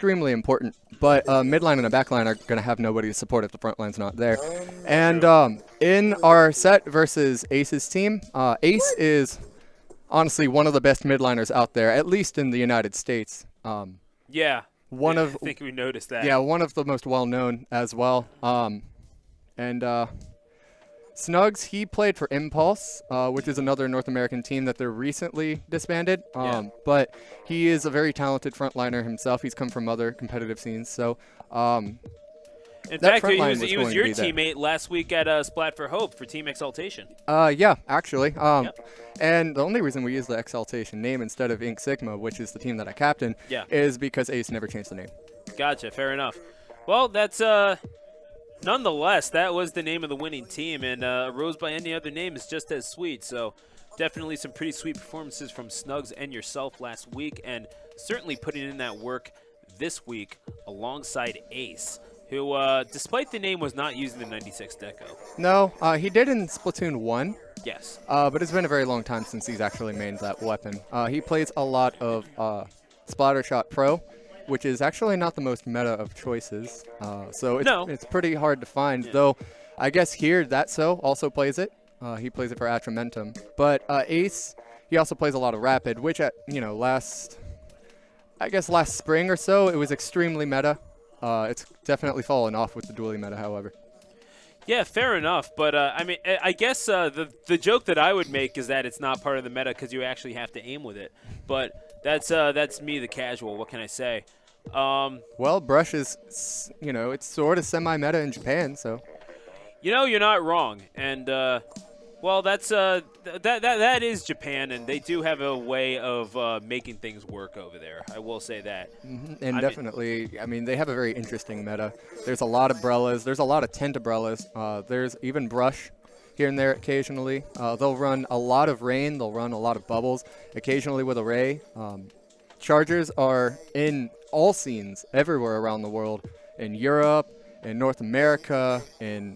extremely important. But midline and a backline are going to have nobody to support if the front line's not there. And in our set versus Ace's team, Ace is honestly one of the best midliners out there, at least in the United States. Yeah. I think we noticed that. Yeah, one of the most well-known as well. Snugs, he played for Impulse, which is another North American team that they're recently disbanded. But he is a very talented frontliner himself. He's come from other competitive scenes. So, in fact, he was your teammate last week at Splat for Hope for Team Exaltation. Yeah, actually. And the only reason we use the Exaltation name instead of Ink Sigma, which is the team that I captain, is because Ace never changed the name. Gotcha. Fair enough. Well, that's nonetheless, that was the name of the winning team, and Rose by any other name is just as sweet. So definitely some pretty sweet performances from Snugs and yourself last week, and certainly putting in that work this week alongside Ace, who, despite the name, was not using the 96 deco. No, he did in Splatoon 1. Yes. But it's been a very long time since he's actually mained that weapon. He plays a lot of Splattershot Pro, which is actually not the most meta of choices. So it's pretty hard to find, though I guess here Thatso also plays it. He plays it for Atramentum. But Ace, he also plays a lot of Rapid, which at, last spring or so, it was extremely meta. It's definitely fallen off with the dueling meta, however. Yeah, fair enough. But, I mean, I guess the joke that I would make is that it's not part of the meta because you actually have to aim with it. But that's me, the casual. What can I say? Well, Brush is, it's sort of semi-meta in Japan, so. You're not wrong. And, well, that's that is Japan, and they do have a way of making things work over there. I will say that. And definitely, they have a very interesting meta. There's a lot of Brellas. There's a lot of tent Brellas. There's even Brush here and there occasionally. They'll run a lot of Rain. They'll run a lot of Bubbles, occasionally with Array. Chargers are in all scenes everywhere around the world, in Europe, in North America, in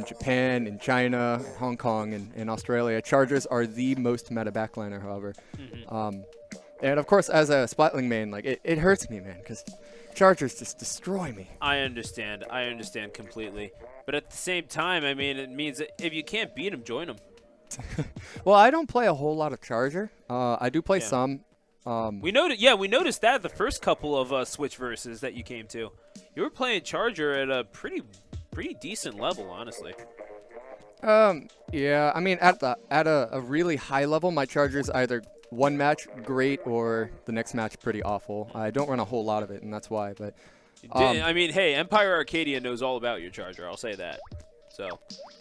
Japan, in China, in Hong Kong, and in Australia. Chargers are the most meta backliner, however. And of course, as a Splatling main, it hurts me, man, because Chargers just destroy me. I understand completely. But at the same time, it means that if you can't beat them, join them. Well, I don't play a whole lot of Charger. I do play some. We noticed that the first couple of Switch verses that you came to. You were playing Charger at a pretty decent level, honestly. Yeah, at a really high level, my Charger's either one match great or the next match pretty awful. I don't run a whole lot of it, and that's why. But hey, Empire Arcadia knows all about your Charger. I'll say that. So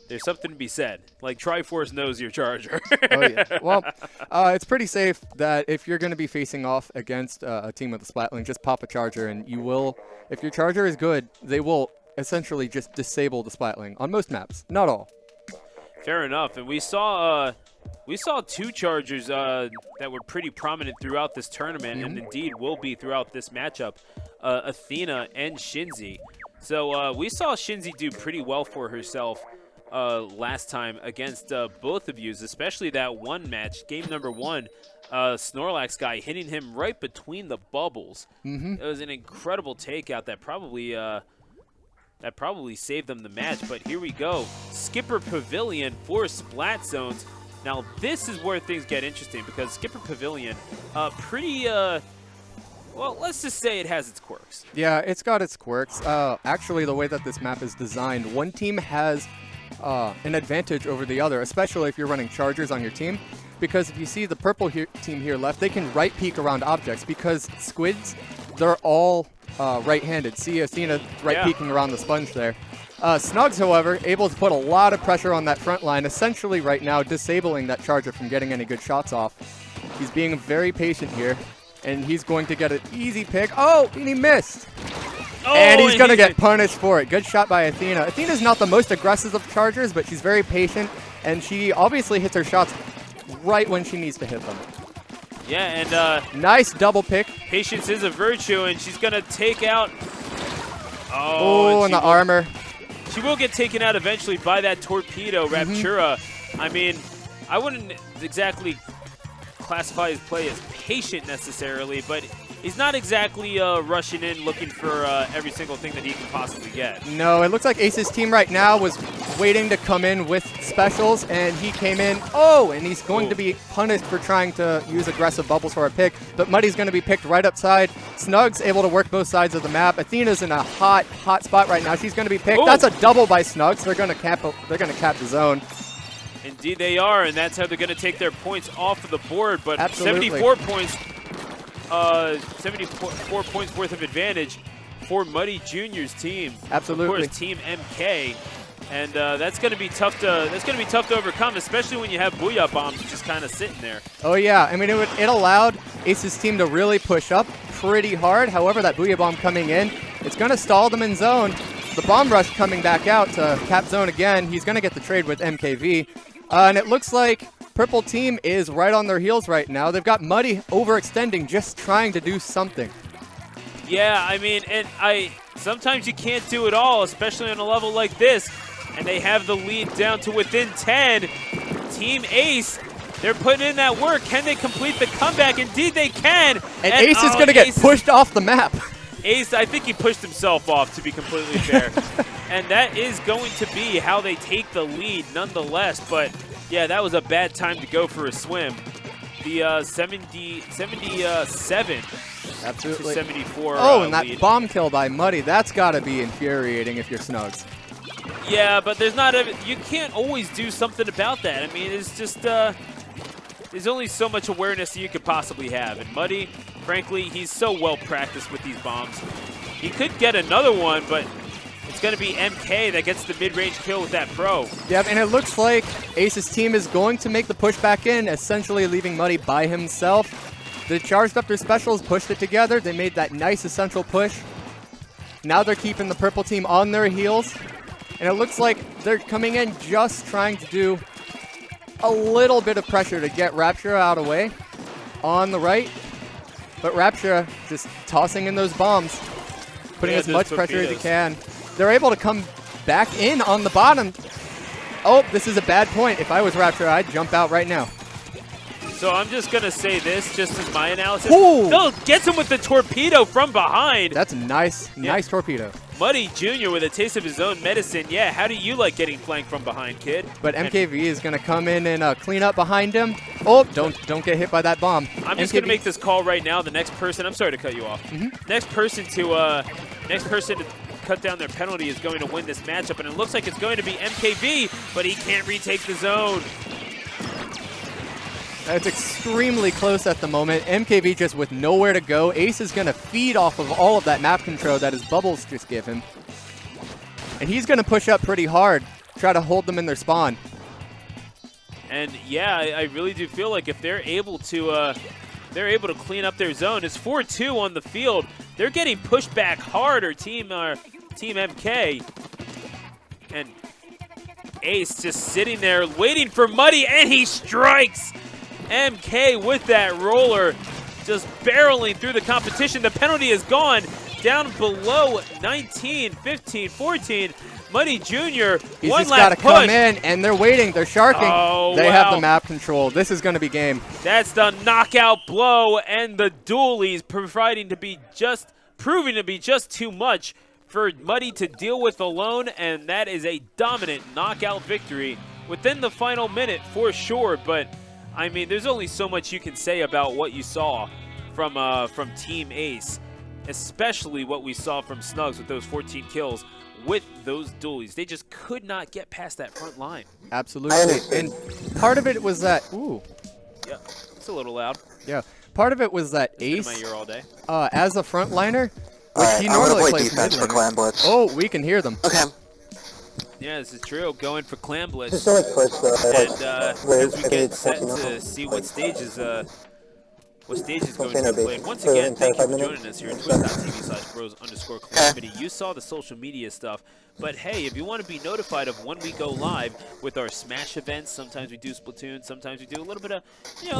there's something to be said. Like Triforce knows your Charger. Oh yeah. Well, it's pretty safe that if you're going to be facing off against a team with a Splatling, just pop a Charger, and you will. If your Charger is good, they will essentially just disable the Splatling on most maps. Not all. Fair enough. And we saw two Chargers that were pretty prominent throughout this tournament, and indeed will be throughout this matchup. Athena and Shinzi. So we saw Shinzi do pretty well for herself last time against both of you, especially that one match, game number 1. Snorlax guy hitting him right between the bubbles. It was an incredible takeout that probably saved them the match. But here we go, Skipper Pavilion for Splat Zones. Now this is where things get interesting because Skipper Pavilion, pretty. Well, let's just say it has its quirks. Yeah, it's got its quirks. Actually, the way that this map is designed, one team has an advantage over the other, especially if you're running Chargers on your team. Because if you see the purple team here left, they can right peek around objects because Squids, they're all right-handed. See Athena right peeking around the sponge there. Snugs, however, able to put a lot of pressure on that front line, essentially right now disabling that Charger from getting any good shots off. He's being very patient here. And he's going to get an easy pick. Oh, and he missed. Oh, and he's going to get punished for it. Good shot by Athena. Athena's not the most aggressive of Chargers, but she's very patient. And she obviously hits her shots right when she needs to hit them. Yeah, and nice double pick. Patience is a virtue, and she's going to take out. Oh, and the armor. She will get taken out eventually by that Torpedo Raptura. I wouldn't exactly classify his play as patient necessarily, but he's not exactly rushing in looking for every single thing that he can possibly get. No, it looks like Ace's team right now was waiting to come in with specials, and he came in. Oh, and he's going to be punished for trying to use aggressive bubbles for a pick, but Muddy's going to be picked right upside. Snug's able to work both sides of the map. Athena's in a hot spot right now. She's going to be picked. Ooh. That's a double by Snugs. They're going to cap the zone. Indeed they are, and that's how they're going to take their points off of the board. But Absolutely. 74 points, 74 points worth of advantage for Muddy Jr.'s team. Absolutely. Of course, Team MK, and that's going to be tough to overcome, especially when you have Booyah bombs just kind of sitting there. Oh yeah, I mean it allowed Ace's team to really push up pretty hard. However, that Booyah bomb coming in, it's going to stall them in zone. The bomb rush coming back out to cap zone again. He's going to get the trade with MKV. And it looks like Purple team is right on their heels right now. They've got Muddy overextending, just trying to do something. Yeah, I mean, and sometimes you can't do it all, especially on a level like this. And they have the lead down to within 10. Team Ace, they're putting in that work. Can they complete the comeback? Indeed they can. And Ace is going to get pushed off the map. Ace, I think he pushed himself off, to be completely fair. And that is going to be how they take the lead nonetheless. But, yeah, that was a bad time to go for a swim. The 77 Absolutely. to 74 Oh, and that lead. bomb kill by Muddy, that's got to be infuriating if you're Snugs. Yeah, but you can't always do something about that. I mean, it's just there's only so much awareness that you could possibly have. And Muddy, frankly, he's so well practiced with these bombs. He could get another one, but it's going to be MK that gets the mid-range kill with that pro. Yep, and it looks like Ace's team is going to make the push back in, essentially leaving Muddy by himself. They charged up their specials, pushed it together. They made that nice essential push. Now they're keeping the purple team on their heels. And it looks like they're coming in just trying to do a little bit of pressure to get Rapture out of the way on the right. But Rapture just tossing in those bombs, putting as much pressure as he can. They're able to come back in on the bottom. Oh, this is a bad point. If I was Rapture, I'd jump out right now. So I'm just going to say this, just as my analysis. Ooh. No, gets him with the torpedo from behind. That's a nice torpedo. Muddy Jr. with a taste of his own medicine. Yeah, how do you like getting flanked from behind, kid? But MKV is going to come in and clean up behind him. Oh, don't get hit by that bomb. I'm just going to make this call right now. The next person, I'm sorry to cut you off. Next person to cut down their penalty is going to win this matchup, and it looks like it's going to be MKV, but he can't retake the zone. It's extremely close at the moment. MKV just with nowhere to go. Ace is going to feed off of all of that map control that his bubbles just give him. And he's going to push up pretty hard, try to hold them in their spawn. And yeah, I really do feel like if they're able to clean up their zone, it's 4-2 on the field. They're getting pushed back harder, Team MK. And Ace just sitting there waiting for Muddy, and he strikes! MK with that roller, just barreling through the competition. The penalty is gone, down below 19, 15, 14. Muddy Jr. He's one just last got to push. come in, and they're waiting. They're sharking. Oh, they wow. have the map control. This is going to be game. That's the knockout blow, and the dualies proving to be just too much for Muddy to deal with alone, and that is a dominant knockout victory within the final minute for sure. But I mean, there's only so much you can say about what you saw from Team Ace, especially what we saw from Snugs with those 14 kills with those dualies. They just could not get past that front line. Absolutely. And part of it was that, ooh. Yeah, it's a little loud. Yeah. Part of it was that Ace, in my ear all day. as a frontliner, like he normally plays defense for Clan Blitz. Oh, we can hear them. Okay. Yeah, this is true. Going for Clan Blitz. Just like push the. And as we get set to see what stage is going to be played. Once again, thank you for joining us here at twitch.tv/bros_calamity. You saw the social media stuff, but hey, if you want to be notified of when we go live with our Smash events, sometimes we do Splatoon, sometimes we do a little bit of,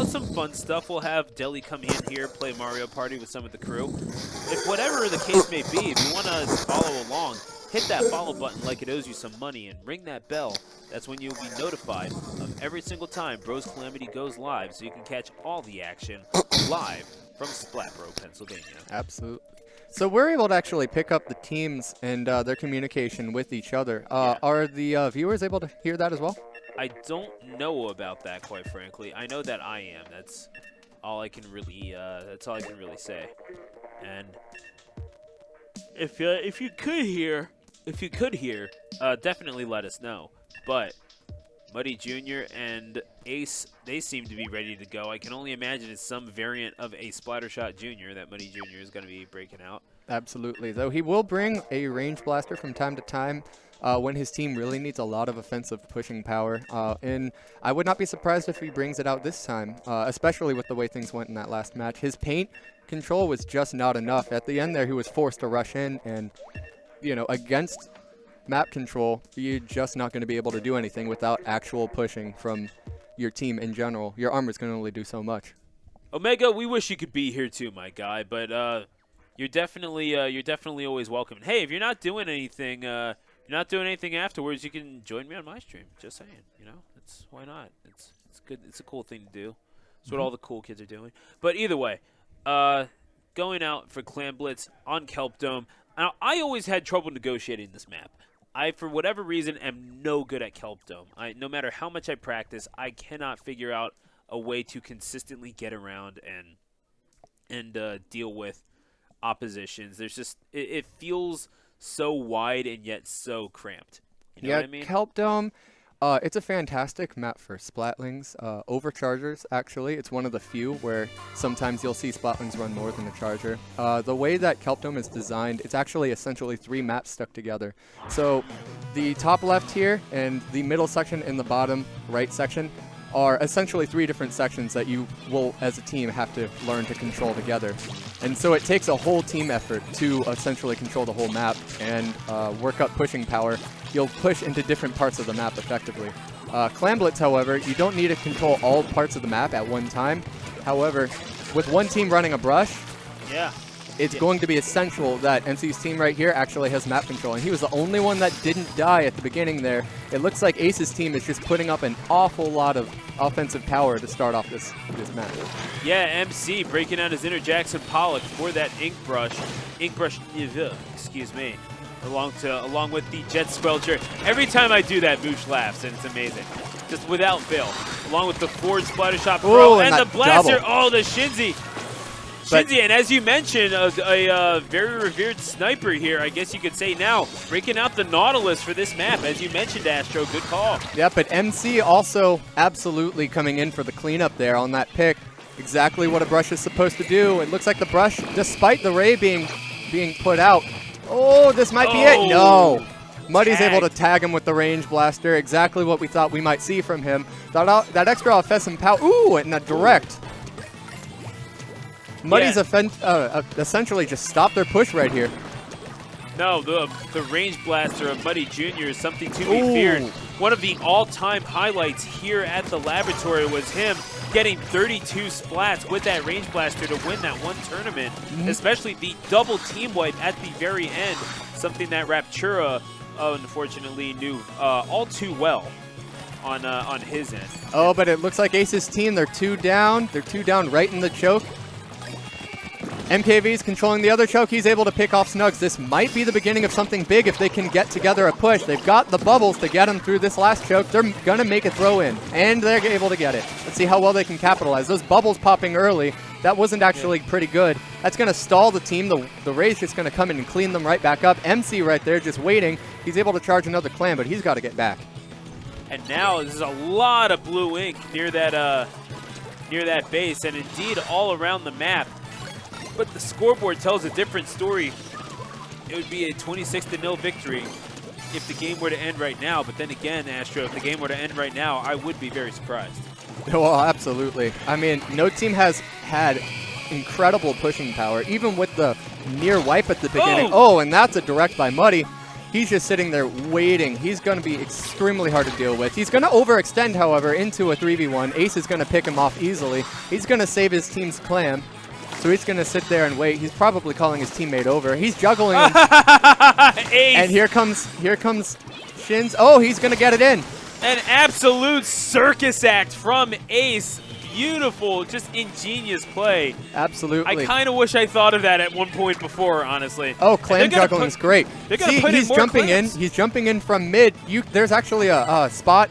some fun stuff. We'll have Deli come in here, play Mario Party with some of the crew. If whatever the case may be, if you want to follow along, hit that follow button like it owes you some money and ring that bell. That's when you'll be notified of every single time Bros Calamity goes live, so you can catch all the action live from Splatboro, Pennsylvania. Absolutely. So we're able to actually pick up the teams and their communication with each other. Are the viewers able to hear that as well? I don't know about that, quite frankly. I know that I am. That's all I can really. That's all I can really say. And if you could hear, definitely let us know. But Muddy Jr. and Ace, they seem to be ready to go. I can only imagine it's some variant of a Splattershot Jr. that Muddy Jr. is going to be breaking out. Absolutely. Though he will bring a range blaster from time to time when his team really needs a lot of offensive pushing power. And I would not be surprised if he brings it out this time, especially with the way things went in that last match. His paint control was just not enough. At the end there, he was forced to rush in, and, you know, against map control, you're just not going to be able to do anything without actual pushing from your team in general. Your armor's going to only do so much. Omega, we wish you could be here too, my guy, but you're definitely always welcome. Hey, if you're not doing anything, afterwards, you can join me on my stream. Just saying, you know, why not? It's good. It's a cool thing to do. It's what all the cool kids are doing. But either way, going out for Clan Blitz on Kelp Dome. Now, I always had trouble negotiating this map. I, for whatever reason, am no good at Kelp Dome. No matter how much I practice, I cannot figure out a way to consistently get around and deal with oppositions. There's just it feels so wide and yet so cramped. You know what I mean? Kelp Dome, it's a fantastic map for Splatlings. Overchargers, actually. It's one of the few where sometimes you'll see Splatlings run more than a charger. The way that Kelp Dome is designed, it's actually essentially 3 maps stuck together. So the top left here and the middle section and the bottom right section are essentially 3 different sections that you will, as a team, have to learn to control together. And so it takes a whole team effort to essentially control the whole map and work up pushing power. You'll push into different parts of the map effectively. Clan Blitz, however, you don't need to control all parts of the map at one time. However, with one team running a brush, it's going to be essential that NC's team right here actually has map control. And he was the only one that didn't die at the beginning there. It looks like Ace's team is just putting up an awful lot of offensive power to start off this match. Yeah, MC breaking out his inner Jackson Pollock for that ink brush Neville, excuse me, along with the Jet Squelcher. Every time I do that, Moosh laughs, and it's amazing. Just without fail. Along with the Ford Splattershot Pro and the blaster. Double. Oh, the Shinzi. And as you mentioned, a very revered sniper here, I guess you could say now, breaking out the Nautilus for this map. As you mentioned, Astro, good call. Yeah, but MC also absolutely coming in for the cleanup there on that pick. Exactly what a brush is supposed to do. It looks like the brush, despite the ray being put out. Oh, this might be it. No. Muddy's able to tag him with the range blaster. Exactly what we thought we might see from him. That extra offensive power. Ooh, and a direct. Muddy's essentially just stopped their push right here. No, the range blaster of Muddy Jr. is something to be feared. One of the all-time highlights here at the laboratory was him getting 32 splats with that range blaster to win that one tournament, especially the double team wipe at the very end, something that Raptura unfortunately knew all too well on his end. Oh, but it looks like Ace's team, they're 2 down. They're 2 down right in the choke. MKV's controlling the other choke. He's able to pick off Snugs. This might be the beginning of something big if they can get together a push. They've got the bubbles to get him through this last choke. They're going to make a throw in, and they're able to get it. Let's see how well they can capitalize. Those bubbles popping early, that wasn't actually pretty good. That's going to stall the team. The Ray's just going to come in and clean them right back up. MC right there just waiting. He's able to charge another clan, but he's got to get back. And now there's a lot of blue ink near that base, and indeed all around the map. But the scoreboard tells a different story. It would be a 26-0 victory if the game were to end right now. But then again, Astro, if the game were to end right now, I would be very surprised. Well, absolutely. I mean, no team has had incredible pushing power, even with the near wipe at the beginning. Oh, and that's a direct by Muddy. He's just sitting there waiting. He's going to be extremely hard to deal with. He's going to overextend, however, into a 3v1. Ace is going to pick him off easily. He's going to save his team's clan. So he's going to sit there and wait. He's probably calling his teammate over. He's juggling him. Ace. And here comes Shins. Oh, he's going to get it in. An absolute circus act from Ace. beautiful, just ingenious play. Absolutely. I kind of wish I thought of that at one point before, honestly. Oh, clam juggling is great. They're gonna See, put he's in more jumping clams. in. He's jumping in from mid. There's actually a spot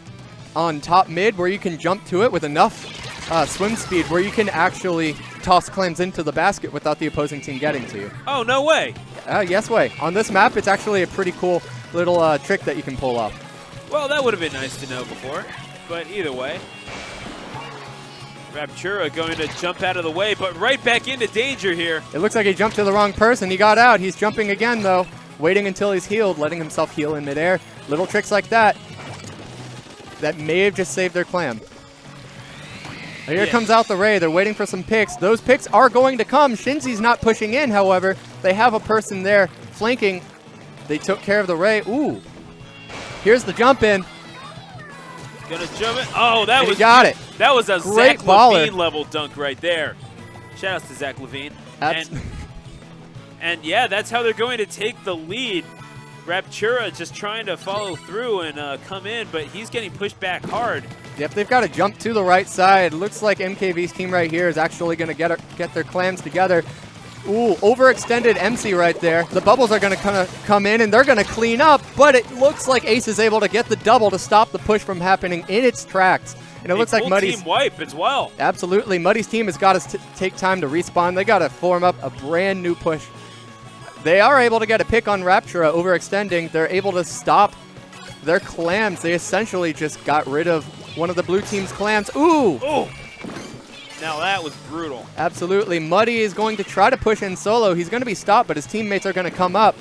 on top mid where you can jump to it with enough swim speed where you can actually toss clams into the basket without the opposing team getting to you. Oh, no way. Yes way. On this map, it's actually a pretty cool little trick that you can pull off. Well, that would have been nice to know before, but either way. Raptura going to jump out of the way, but right back into danger here. It looks like he jumped to the wrong person. He got out. He's jumping again, though, waiting until he's healed, letting himself heal in midair. Little tricks like that may have just saved their clam. Here comes out the Ray. They're waiting for some picks. Those picks are going to come. Shinzi's not pushing in, however. They have a person there flanking. They took care of the Ray. Ooh. Here's the jump in. Gonna jump it. Oh, that was got it. That was a Great Zach baller. Levine level dunk right there. Shout outs to Zach Levine. And yeah, that's how they're going to take the lead. Raptura just trying to follow through and come in, but he's getting pushed back hard. Yep, they've got to jump to the right side. Looks like MKV's team right here is actually going to get their clams together. Ooh, overextended MC right there. The bubbles are going to kind of come in, and they're going to clean up, but it looks like Ace is able to get the double to stop the push from happening in its tracks. And it looks like Muddy's team wipe as well. Absolutely. Muddy's team has got to take time to respawn. They got to form up a brand new push. They are able to get a pick on Raptura overextending. They're able to stop their clams. They essentially just got rid of one of the blue team's clams. Ooh! Oh! Now that was brutal. Absolutely. Muddy is going to try to push in solo. He's going to be stopped, but his teammates are going to come up.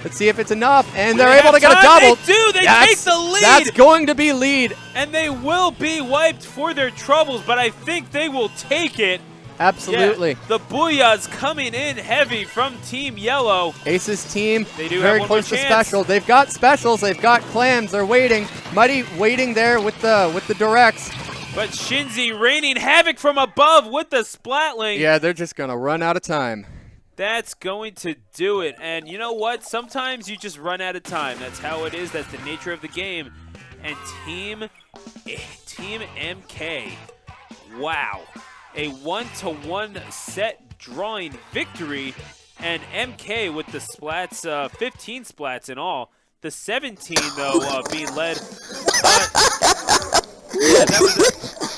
Let's see if it's enough. And they're able to get a double. They do. They take the lead. That's going to be lead. And they will be wiped for their troubles, but I think they will take it. Absolutely. Yeah, the Booyahs coming in heavy from Team Yellow. Ace's team They do very have one close to more chance. special. They've got specials. They've got clams. They're waiting. Muddy waiting there with the directs. But Shinzi raining havoc from above with the splatling. Yeah, they're just going to run out of time. That's going to do it. And you know what? Sometimes you just run out of time. That's how it is. That's the nature of the game. And Team MK, wow. A 1-to-1 set drawing victory. And MK with the splats, 15 splats in all. The 17, though, being led. Yeah,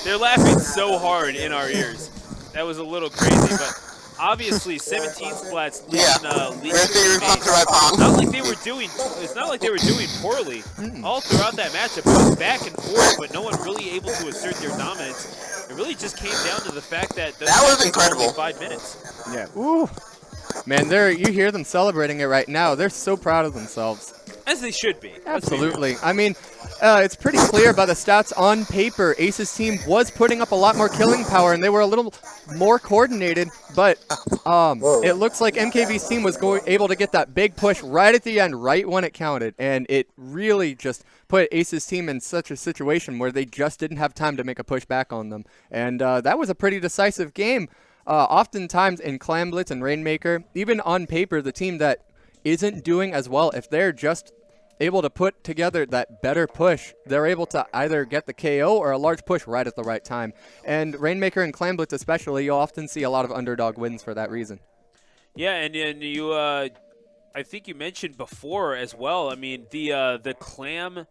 they're laughing so hard in our ears. That was a little crazy, but obviously 17 splats leading It's not like they were doing. It's not like they were doing poorly. All throughout that matchup, it was back and forth, but no one really able to assert their dominance. It really just came down to the fact that that was incredible. Only 5 minutes. Yeah. Ooh. Man, you hear them celebrating it right now. They're so proud of themselves. As they should be. Absolutely. I mean, it's pretty clear by the stats on paper, Ace's team was putting up a lot more killing power, and they were a little more coordinated, but it looks like MKV's team was able to get that big push right at the end, right when it counted, and it really just put Ace's team in such a situation where they just didn't have time to make a push back on them. And that was a pretty decisive game. Oftentimes in Clam Blitz and Rainmaker, even on paper, the team that isn't doing as well, if they're just able to put together that better push, they're able to either get the KO or a large push right at the right time. And Rainmaker and Clam Blitz especially, you'll often see a lot of underdog wins for that reason. Yeah, and you, I think you mentioned before as well, I mean, the Clam,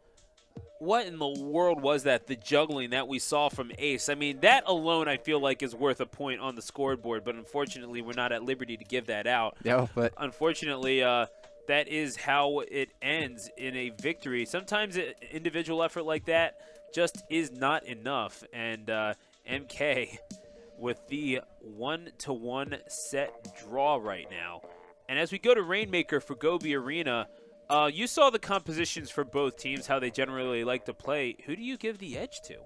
what in the world was that, the juggling that we saw from Ace? I mean, that alone I feel like is worth a point on the scoreboard, but unfortunately we're not at liberty to give that out. Yeah, but unfortunately, that is how it ends in a victory. Sometimes an individual effort like that just is not enough, and MK with the 1-to-1 set draw right now. And as we go to Rainmaker for Gobi Arena, you saw the compositions for both teams, how they generally like to play. Who do you give the edge to?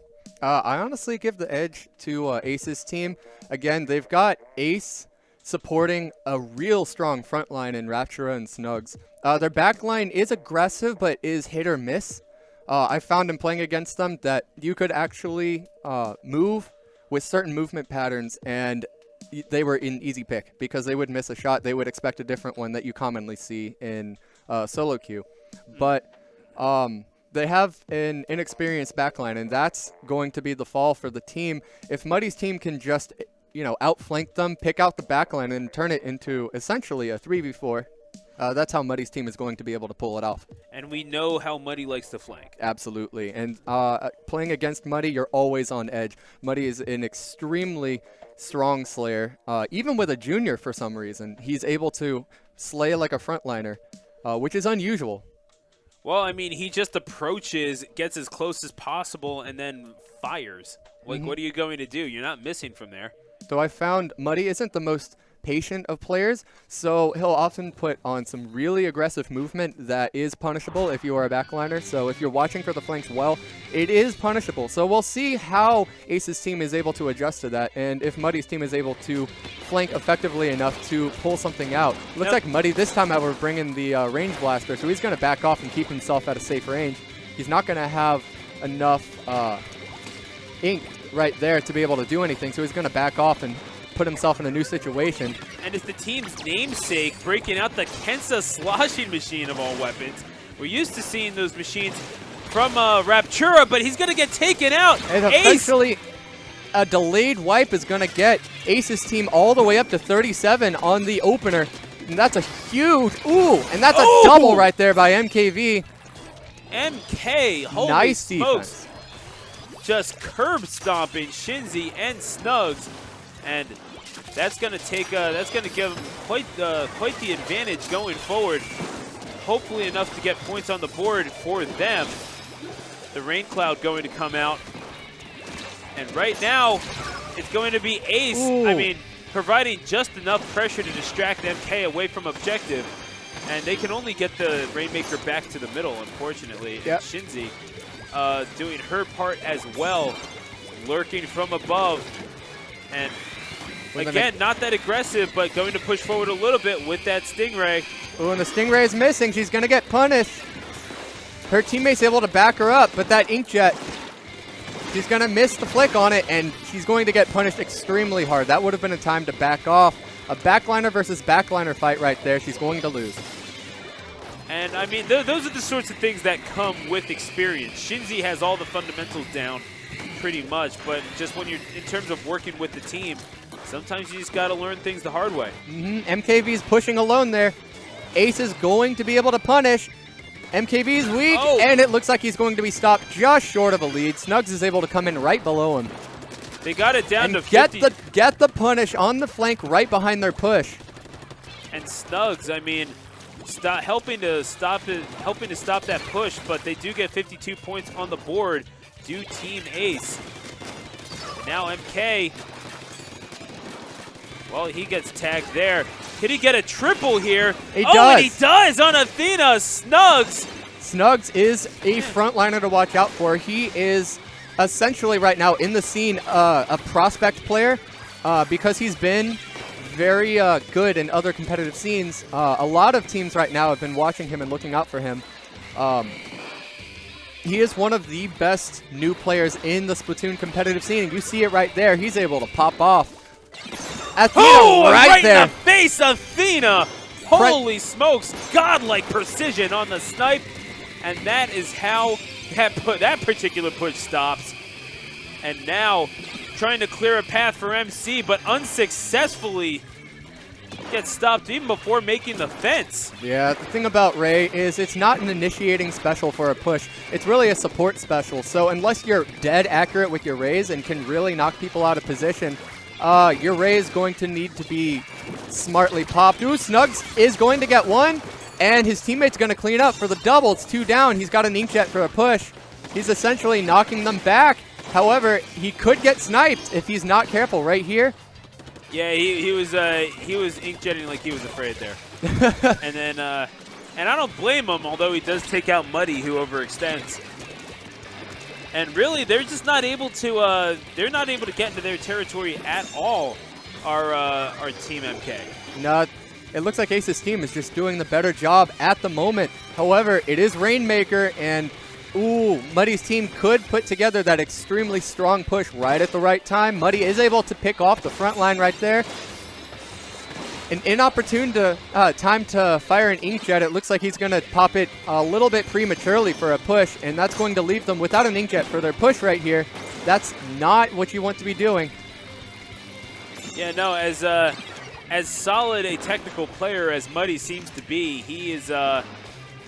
I honestly give the edge to Ace's team. Again, they've got Ace supporting a real strong front line in Raptura and Snugs. Their back line is aggressive, but is hit or miss. I found in playing against them that you could actually move with certain movement patterns, and they were an easy pick because they would miss a shot. They would expect a different one that you commonly see in solo queue. But They have an inexperienced backline, and that's going to be the fall for the team. If Muddy's team can just, outflank them, pick out the backline, and turn it into essentially a 3v4, that's how Muddy's team is going to be able to pull it off. And we know how Muddy likes to flank. Absolutely. And playing against Muddy, you're always on edge. Muddy is an extremely strong slayer. Even with a junior, for some reason, he's able to slay like a frontliner, which is unusual. Well, I mean, he just approaches, gets as close as possible, and then fires. Like, what are you going to do? You're not missing from there. So I found Muddy isn't the most patient of players, so he'll often put on some really aggressive movement that is punishable if you are a backliner. So if you're watching for the flanks well, it is punishable. So we'll see how Ace's team is able to adjust to that, and if Muddy's team is able to flank effectively enough to pull something out. Looks like Muddy this time we're bringing the range blaster, so he's going to back off and keep himself at a safe range. He's not going to have enough ink right there to be able to do anything, so he's going to back off and put himself in a new situation. And it's the team's namesake breaking out the Kensa sloshing machine of all weapons. We're used to seeing those machines from Raptura, but he's going to get taken out. And eventually, a delayed wipe is going to get Ace's team all the way up to 37 on the opener. And that's a huge, and that's a double right there by MKV. MK, holy nice smokes. defense. Just curb stomping Shinzi and Snugs. And that's going to take, that's going to give them quite the advantage going forward. Hopefully enough to get points on the board for them. The rain cloud going to come out. And right now, it's going to be Ace. I mean, providing just enough pressure to distract MK away from objective. And they can only get the Rainmaker back to the middle, unfortunately. Yep. And Shinzi doing her part as well, lurking from above. And again, not that aggressive, but going to push forward a little bit with that Stingray. Oh, and the Stingray is missing. She's going to get punished. Her teammate's able to back her up, but that Inkjet, she's going to miss the flick on it, and she's going to get punished extremely hard. That would have been a time to back off. A backliner versus backliner fight right there. She's going to lose. And, I mean, those are the sorts of things that come with experience. Shinzi has all the fundamentals down pretty much, but just when you're in terms of working with the team, sometimes you just got to learn things the hard way. MKV is pushing alone there. Ace is going to be able to punish. MKV is weak, and it looks like he's going to be stopped just short of a lead. Snugs is able to come in right below him. They got it down to 50. Get the punish on the flank right behind their push. And Snugs, I mean, helping to stop that push, but they do get 52 points on the board. Do Team Ace. Now MK, well, he gets tagged there. Could he get a triple here? He does. And he does on Athena. Snugs is a frontliner to watch out for. He is essentially right now in the scene a prospect player because he's been very good in other competitive scenes. A lot of teams right now have been watching him and looking out for him. He is one of the best new players in the Splatoon competitive scene, and you see it right there. He's able to pop off. Athena right there. In the face, Athena. Holy smokes, godlike precision on the snipe. And that is how that particular push stops. And now trying to clear a path for MC, but unsuccessfully gets stopped even before making the fence. Yeah, the thing about Ray is it's not an initiating special for a push. It's really a support special. So unless you're dead accurate with your Rays and can really knock people out of position, your Ray is going to need to be smartly popped. Ooh, Snugs is going to get one, and his teammate's going to clean up for the double. It's 2 down. He's got an Inkjet for a push. He's essentially knocking them back. However, he could get sniped if he's not careful right here. Yeah, he was inkjetting like he was afraid there. And then and I don't blame him, although he does take out Muddy, who overextends. And really, they're just not able to get into their territory at all. Our Team MK. No, it looks like Ace's team is just doing the better job at the moment. However, it is Rainmaker, and Muddy's team could put together that extremely strong push right at the right time. Muddy is able to pick off the front line right there. an inopportune time to fire an inkjet. It looks like he's going to pop it a little bit prematurely for a push, and that's going to leave them without an inkjet for their push right here. That's not what you want to be doing. Yeah, no, as solid a technical player as Muddy seems to be, he is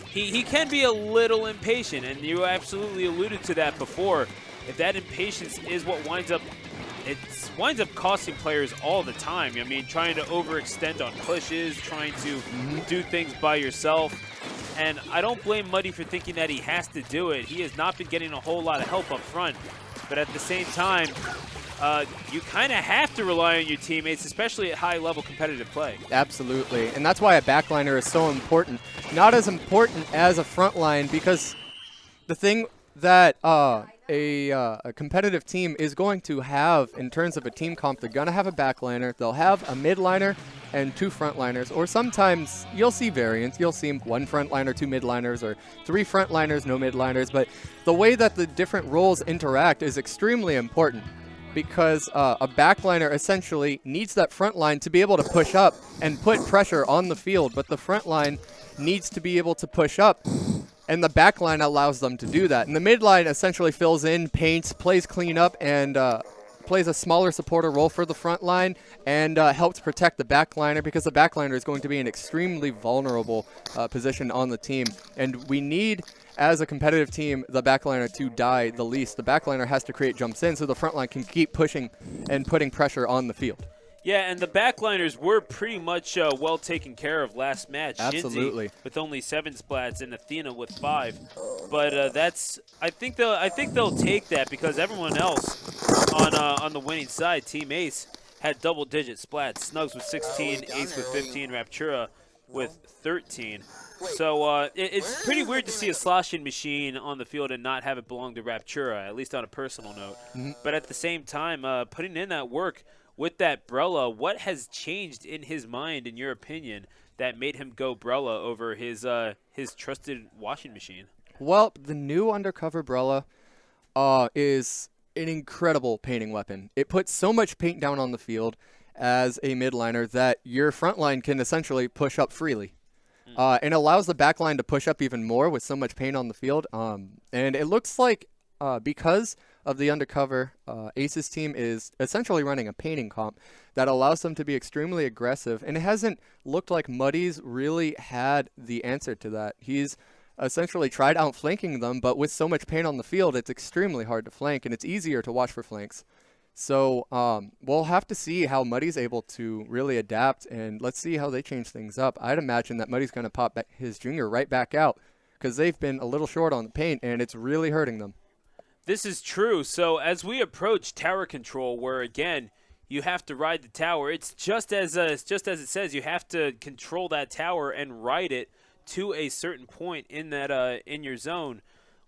he can be a little impatient, and you absolutely alluded to that before. If that impatience is what winds up costing players all the time. I mean, trying to overextend on pushes, trying to do things by yourself. And I don't blame Muddy for thinking that he has to do it. He has not been getting a whole lot of help up front. But at the same time, you kind of have to rely on your teammates, especially at high-level competitive play. Absolutely. And that's why a backliner is so important. Not as important as a front line, because the thing that a competitive team is going to have in terms of a team comp, they're going to have a backliner, they'll have a midliner and 2 frontliners, or sometimes you'll see variants. You'll see 1 frontliner, 2 midliners, or 3 frontliners, no midliners. But the way that the different roles interact is extremely important, because a backliner essentially needs that front line to be able to push up and put pressure on the field, but the front line needs to be able to push up, and the back line allows them to do that. And the midline essentially fills in, paints, plays cleanup, and plays a smaller supporter role for the front line, and helps protect the backliner, because the backliner is going to be an extremely vulnerable position on the team. And we need, as a competitive team, the backliner to die the least. The backliner has to create jumps in so the front line can keep pushing and putting pressure on the field. Yeah, and the backliners were pretty much well taken care of last match. Absolutely. Shinzi with only 7 splats and Athena with 5. But that's I think they'll take that, because everyone else on the winning side, Team Ace, had double-digit splats. Snugs with 16, Ace with 15, Raptura with 13. So it's pretty weird to see a sloshing machine on the field and not have it belong to Raptura, at least on a personal note. But at the same time, putting in that work with that Brella, what has changed in his mind, in your opinion, that made him go Brella over his trusted washing machine? Well, the new undercover Brella is an incredible painting weapon. It puts so much paint down on the field as a midliner that your front line can essentially push up freely. And allows the back line to push up even more with so much paint on the field. And it looks like because of the undercover, Ace's team is essentially running a painting comp that allows them to be extremely aggressive. And it hasn't looked like Muddy's really had the answer to that. He's essentially tried outflanking them, but with so much paint on the field, it's extremely hard to flank, and it's easier to watch for flanks. So we'll have to see how Muddy's able to really adapt, and let's see how they change things up. I'd imagine that Muddy's going to pop his junior right back out, because they've been a little short on the paint, and it's really hurting them. This is true. So as we approach tower control, where again you have to ride the tower, it's just as it says. You have to control that tower and ride it to a certain point in that in your zone,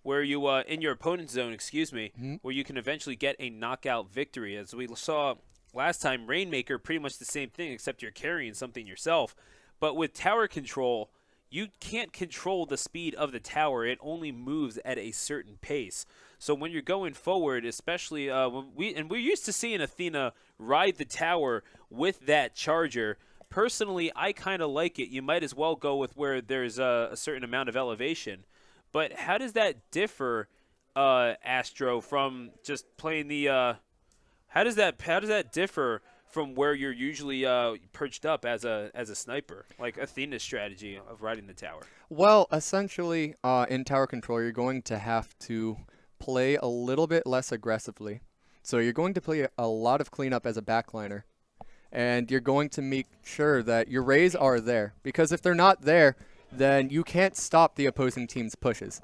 where you in your opponent's zone, excuse me, where you can eventually get a knockout victory. As we saw last time, Rainmaker, pretty much the same thing, except you're carrying something yourself. But with tower control, you can't control the speed of the tower. It only moves at a certain pace. So when you're going forward, especially we're used to seeing Athena ride the tower with that charger. Personally, I kind of like it. You might as well go with where there's a certain amount of elevation. But how does that differ, Astro, from just playing the? How does that differ from where you're usually perched up as a sniper, like Athena's strategy of riding the tower? Well, essentially, in tower control, you're going to have to play a little bit less aggressively. So you're going to play a lot of cleanup as a backliner, and you're going to make sure that your rays are there, because if they're not there, then you can't stop the opposing team's pushes.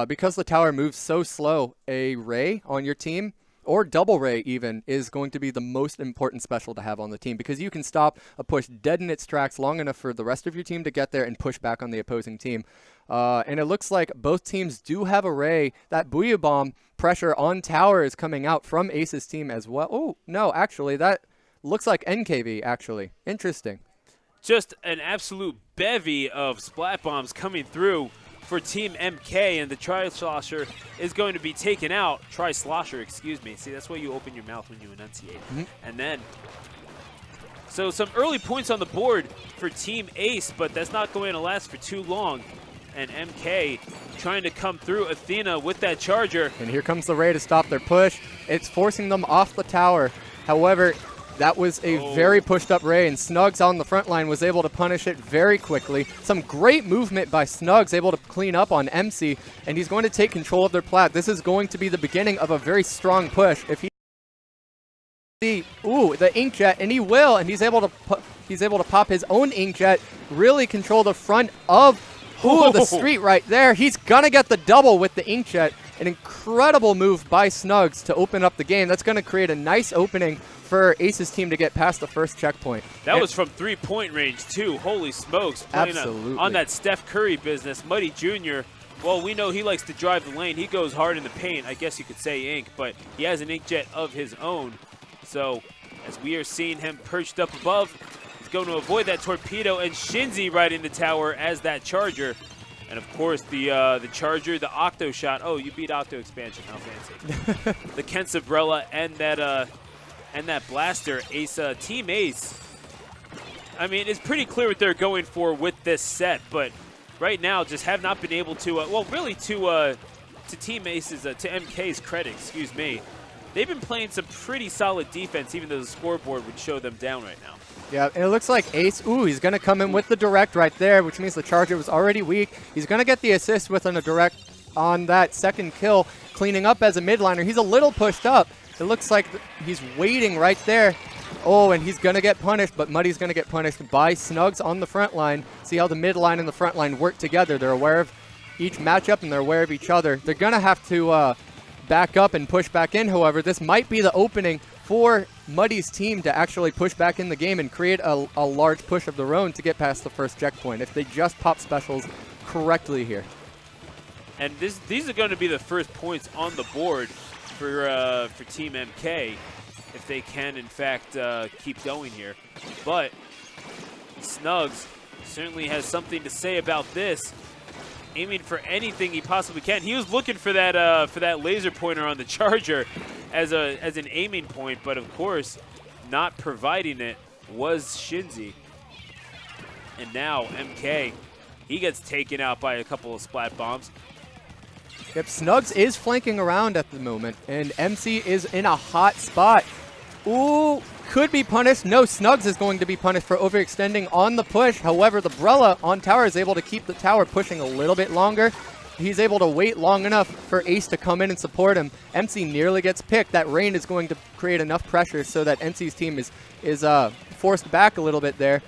Because the tower moves so slow, a ray on your team, or double ray even, is going to be the most important special to have on the team, because you can stop a push dead in its tracks long enough for the rest of your team to get there and push back on the opposing team. And it looks like both teams do have a ray. That Booyah Bomb pressure on tower is coming out from Ace's team as well. Oh, no, actually, that looks like NKV, actually. Interesting. Just an absolute bevy of splat bombs coming through for Team MK, and the Tri-Slosher is going to be taken out. Tri-Slosher, excuse me. See, that's why you open your mouth when you enunciate. And then So some early points on the board for Team Ace, but that's not going to last for too long. And MK trying to come through. Athena with that charger. And here comes the Ray to stop their push. It's forcing them off the tower. However, that was a very pushed up Ray, and Snugs on the front line was able to punish it very quickly. Some great movement by Snugs, able to clean up on MC, and he's going to take control of their plat. This is going to be the beginning of a very strong push. If he the inkjet, and he will, and he's able to pop his own inkjet, really control the front of the street right there. He's gonna get the double with the inkjet. An incredible move by Snugs to open up the game. That's gonna create a nice opening for Ace's team to get past the first checkpoint. That was from 3-point range too. Holy smokes! Absolutely. On that Steph Curry business. Muddy Jr., well, we know he likes to drive the lane. He goes hard in the paint. I guess you could say ink, but he has an inkjet of his own. So as we are seeing him perched up above, he's going to avoid that torpedo, and Shinzi riding the tower as that charger. And of course the charger, the Octo shot. Oh, you beat Octo expansion. How fancy! The Kent Umbrella and that blaster. Ace, Team Ace. I mean, it's pretty clear what they're going for with this set, but right now just have not been able to. Well, really to Team Ace's, to MK's credit, excuse me. They've been playing some pretty solid defense, even though the scoreboard would show them down right now. Yeah, and it looks like Ace, he's going to come in with the direct right there, which means the charger was already weak. He's going to get the assist with a direct on that second kill, cleaning up as a midliner. He's a little pushed up. It looks like he's waiting right there. Oh, and he's going to get punished, but Muddy's going to get punished by Snugs on the front line. See how the mid line and the front line work together. They're aware of each matchup, and they're aware of each other. They're going to have to back up and push back in. However, this might be the opening for Muddy's team to actually push back in the game and create a large push of their own to get past the first checkpoint if they just pop specials correctly here. And these are going to be the first points on the board for Team MK if they can, in fact, keep going here. But Snugs certainly has something to say about this. Aiming for anything he possibly can. He was looking for that laser pointer on the charger as an aiming point, but of course, not providing it was Shinzi. And now MK, he gets taken out by a couple of splat bombs. Yep, Snugs is flanking around at the moment, and MC is in a hot spot. Ooh, could be punished. No, Snugs is going to be punished for overextending on the push. However, the Brella on tower is able to keep the tower pushing a little bit longer. He's able to wait long enough for Ace to come in and support him. MC nearly gets picked. That rain is going to create enough pressure so that MC's team is forced back a little bit there.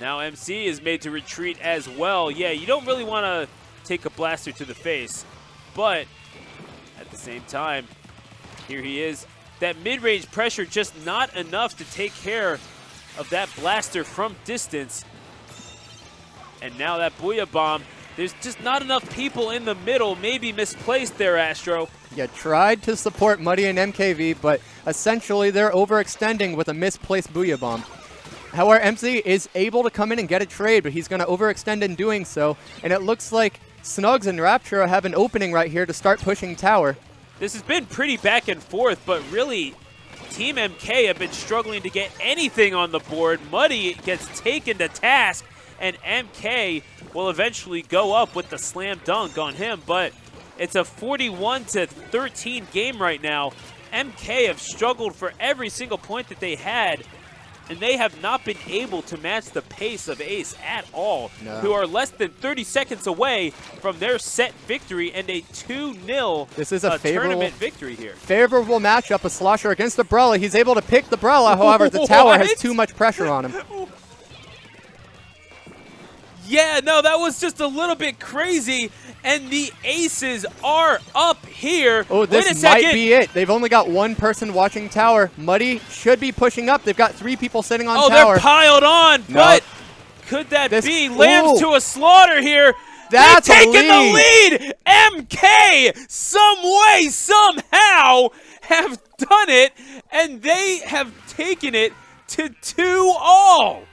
Now MC is made to retreat as well. Yeah, you don't really want to take a blaster to the face, but at the same time, here he is. That mid-range pressure just not enough to take care of that blaster from distance. And now that Booyah Bomb, there's just not enough people in the middle, maybe misplaced there, Astro. Yeah, tried to support Muddy and MKV, but essentially they're overextending with a misplaced Booyah Bomb. However, MC is able to come in and get a trade, but he's going to overextend in doing so. And it looks like Snugs and Rapture have an opening right here to start pushing tower. This has been pretty back and forth, but really, Team MK have been struggling to get anything on the board. Muddy gets taken to task, and MK will eventually go up with the slam dunk on him, but it's a 41-13 game right now. MK have struggled for every single point that they had, and they have not been able to match the pace of Ace at all, who are less than 30 seconds away from their set victory and a 2-0 this is a tournament victory here. Favorable matchup, a slosher against the Brella. He's able to pick the Brella, however, the tower has too much pressure on him. Yeah, no, that was just a little bit crazy, and the Aces are up here. Oh, this might be it. They've only got one person watching tower. Muddy should be pushing up. They've got 3 people sitting on tower. Oh, they're piled on, but could that be? Lambs to a slaughter here. That's They've taken the lead. MK, some way, somehow, have done it, and they have taken it to 2-all.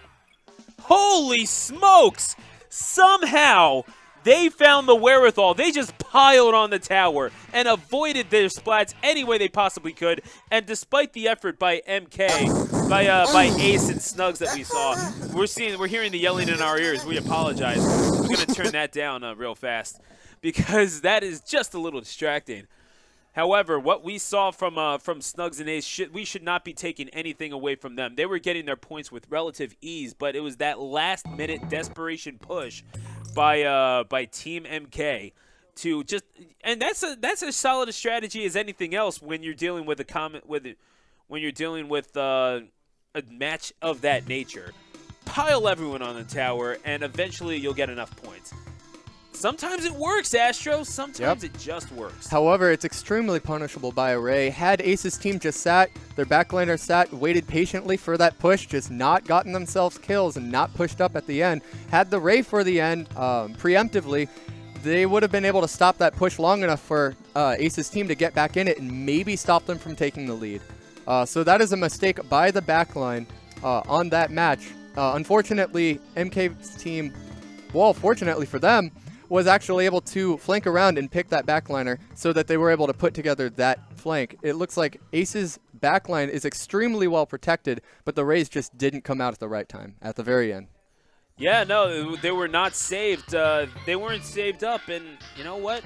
Holy smokes! Somehow, They found the wherewithal. They just piled on the tower and avoided their splats any way they possibly could. And despite the effort by MK, by Ace and Snugs that we saw, we're hearing the yelling in our ears. We apologize. We're gonna turn that down real fast because that is just a little distracting. However, what we saw from Snugs and Ace, we should not be taking anything away from them. They were getting their points with relative ease, but it was that last-minute desperation push by Team MK to just, and that's as solid a strategy as anything else when you're dealing with when you're dealing with a match of that nature. Pile everyone on the tower, and eventually you'll get enough points. Sometimes it works, Astro. Sometimes it just works. However, it's extremely punishable by Array. Had Ace's team just sat, their backliner sat, waited patiently for that push, just not gotten themselves kills and not pushed up at the end, had the Ray for the end preemptively, they would have been able to stop that push long enough for Ace's team to get back in it and maybe stop them from taking the lead. So that is a mistake by the backline on that match. Unfortunately, MK's team, well, fortunately for them, was actually able to flank around and pick that backliner so that they were able to put together that flank. It looks like Ace's backline is extremely well protected, but the Rays just didn't come out at the right time, at the very end. Yeah, no, they were not saved. They weren't saved up, and you know what?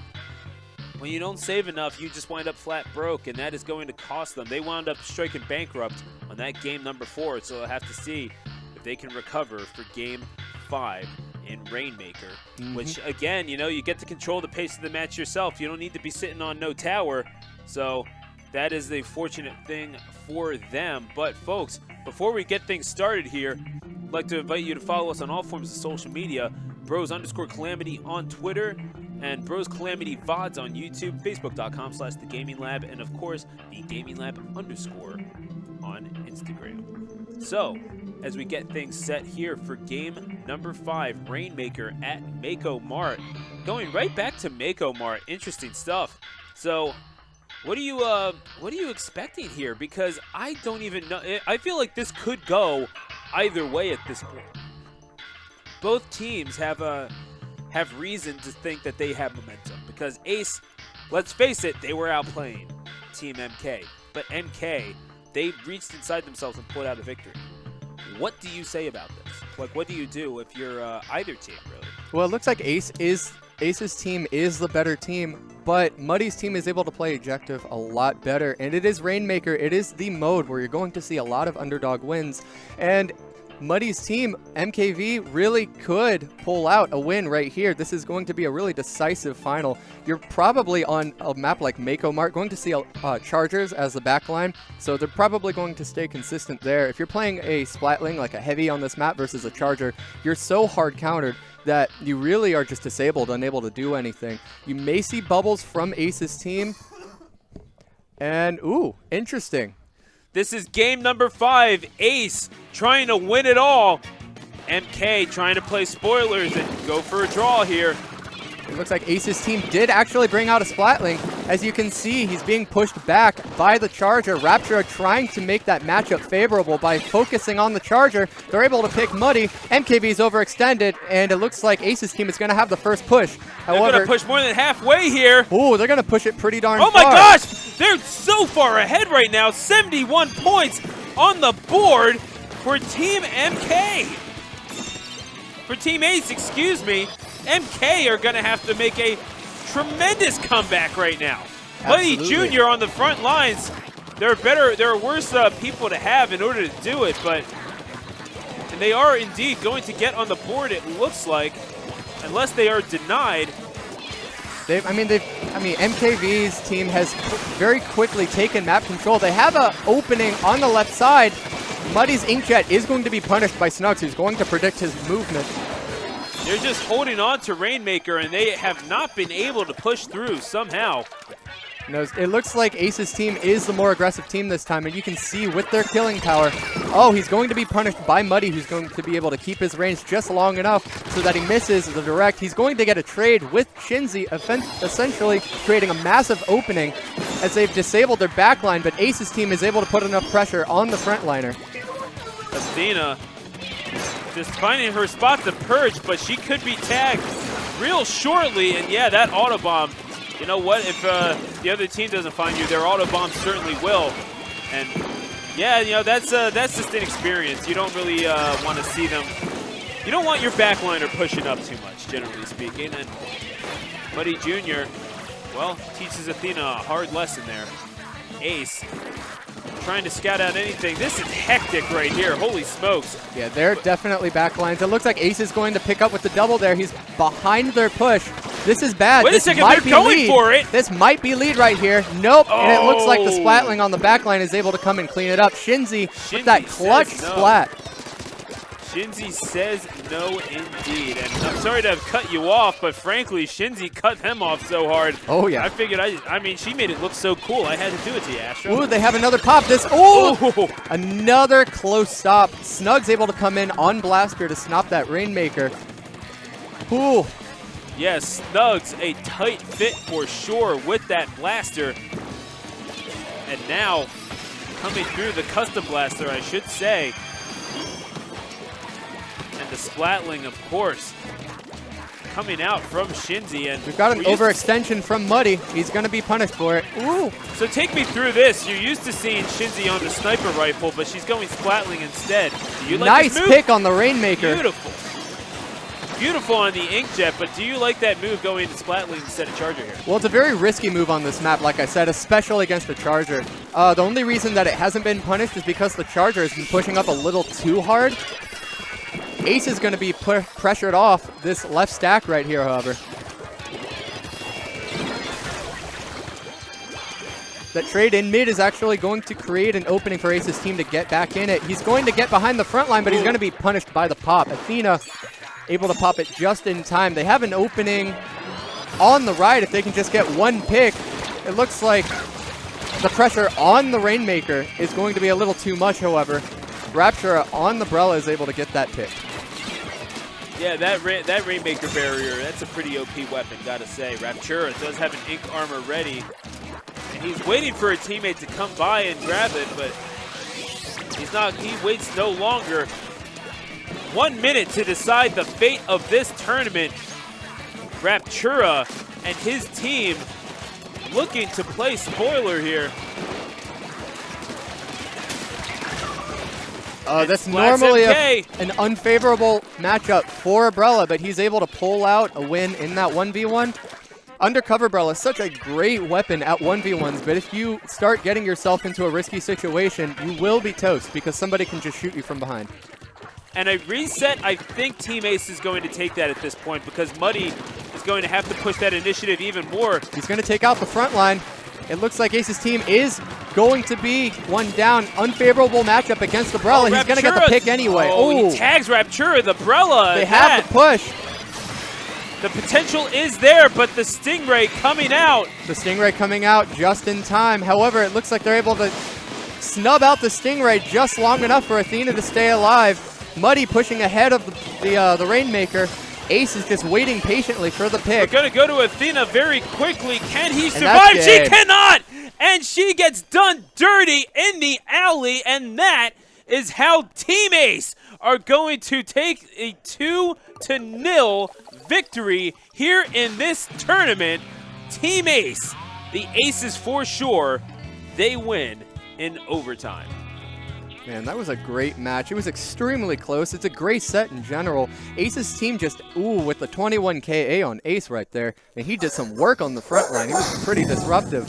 When you don't save enough, you just wind up flat broke, and that is going to cost them. They wound up striking bankrupt on that game number 4, so they'll have to see if they can recover for game 5. In Rainmaker, which again, you get to control the pace of the match yourself. You don't need to be sitting on no tower, so that is the fortunate thing for them. But folks, before we get things started here, I'd like to invite you to follow us on all forms of social media, Bros_Calamity on Twitter, and Bros Calamity VoDs on YouTube, Facebook.com/TheGamingLab, and of course, TheGamingLab_ on Instagram. So, as we get things set here for game number 5, Rainmaker at Mako Mart. Going right back to Mako Mart. Interesting stuff. So, what are you expecting here? Because I don't even know. I feel like this could go either way at this point. Both teams have reason to think that they have momentum because Ace, let's face it, they were outplaying Team MK. But MK, they reached inside themselves and pulled out a victory. What do you say about this? Like, what do you do if you're either team, really? Well, it looks like Ace's team is the better team, but Muddy's team is able to play objective a lot better, and it is Rainmaker. It is the mode where you're going to see a lot of underdog wins, and Muddy's team, MKV, really could pull out a win right here. This is going to be a really decisive final. You're probably on a map like Mako Mart going to see Chargers as the backline, so they're probably going to stay consistent there. If you're playing a Splatling, like a heavy on this map versus a Charger, you're so hard countered that you really are just disabled, unable to do anything. You may see bubbles from Ace's team, and ooh, interesting. This is game number 5. Ace trying to win it all. MK trying to play spoilers and go for a draw here. It looks like Ace's team did actually bring out a Splatling. As you can see, he's being pushed back by the Charger. Rapture trying to make that matchup favorable by focusing on the Charger. They're able to pick Muddy. MKV's overextended, and it looks like Ace's team is going to have the first push. However, they're going to push more than halfway here. Ooh, they're going to push it pretty darn far. Oh my gosh! They're so far ahead right now. 71 points on the board for Team MK. For Team Ace, excuse me. MK are going to have to make a tremendous comeback right now. Muddy Jr. on the front lines. There are worse people to have in order to do it, and they are indeed going to get on the board, it looks like, unless they are denied. MKV's team has very quickly taken map control. They have an opening on the left side. Muddy's Inkjet is going to be punished by Snugs, who's going to predict his movement. They're just holding on to Rainmaker, and they have not been able to push through somehow. It looks like Ace's team is the more aggressive team this time, and you can see with their killing power, oh, he's going to be punished by Muddy, who's going to be able to keep his range just long enough so that he misses the direct. He's going to get a trade with Shinzi, essentially creating a massive opening as they've disabled their backline, but Ace's team is able to put enough pressure on the frontliner. Athena just finding her spot to purge, but she could be tagged. real shortly. And yeah, that auto bomb, you know what? If the other team doesn't find you, their auto bomb certainly will. And yeah, you know, that's just inexperience. You don't really want to see them. You don't want your backliner pushing up too much, generally speaking. And Buddy Jr., well, teaches Athena a hard lesson there. Ace trying to scout out anything. This is hectic right here. Holy smokes. Yeah, they're definitely backlines. It looks like Ace is going to pick up with the double there. He's behind their push. This is bad. Wait a second, they're going for it. This might be lead right here. Nope. And it looks like the Splatling on the backline is able to come and clean it up. Shinzi with that clutch splat. Shinzi says no indeed. And I'm sorry to have cut you off, but frankly, Shinzi cut them off so hard. Oh, yeah. I figured, I mean, she made it look so cool. I had to do it to you, Astro. Ooh, they have another pop. Another close stop. Snug's able to come in on Blaster to stop that Rainmaker. Ooh. Yes, Snug's a tight fit for sure with that Blaster. And now, coming through the custom Blaster, I should say. And the Splatling, of course, coming out from Shinzi. And we've got an overextension from Muddy. He's going to be punished for it. Ooh. So take me through this. You're used to seeing Shinzi on the sniper rifle, but she's going Splatling instead. Do you like nice this move? Pick on the Rainmaker. Beautiful. Beautiful on the Inkjet, but do you like that move going to Splatling instead of Charger here? Well, it's a very risky move on this map, like I said, especially against the Charger. The only reason that it hasn't been punished is because the Charger has been pushing up a little too hard. Ace is going to be pressured off this left stack right here, however. That trade in mid is actually going to create an opening for Ace's team to get back in it. He's going to get behind the front line, but he's going to be punished by the pop. Athena able to pop it just in time. They have an opening on the right if they can just get one pick. It looks like the pressure on the Rainmaker is going to be a little too much, however. Raptura on the Brella is able to get that pick. Yeah, that Rainmaker barrier, that's a pretty OP weapon, gotta say. Raptura does have an Ink armor ready, and he's waiting for a teammate to come by and grab it, but he's not. He waits no longer. 1 minute to decide the fate of this tournament. Raptura and his team looking to play spoiler here. That's normally an unfavorable matchup for Brella, but he's able to pull out a win in that 1v1. Undercover Brella is such a great weapon at 1v1s, but if you start getting yourself into a risky situation, you will be toast because somebody can just shoot you from behind. And a reset, I think Team Ace is going to take that at this point because Muddy is going to have to push that initiative even more. He's going to take out the front line. It looks like Ace's team is going to be one down. Unfavorable matchup against the Brella. He's going to get the pick anyway. Oh, he tags Raptura, the Brella. They have the push. The potential is there, but the Stingray coming out. The Stingray coming out just in time. However, it looks like they're able to snub out the Stingray just long enough for Athena to stay alive. Muddy pushing ahead of the Rainmaker. Ace is just waiting patiently for the pick. We're going to go to Athena very quickly. Can he survive? She cannot! And she gets done dirty in the alley, and that is how Team Ace are going to take a 2-0 victory here in this tournament. Team Ace, the Aces for sure, they win in overtime. Man, that was a great match. It was extremely close. It's a great set in general. Ace's team just, with the 21 KA on Ace right there. And he did some work on the front line. He was pretty disruptive.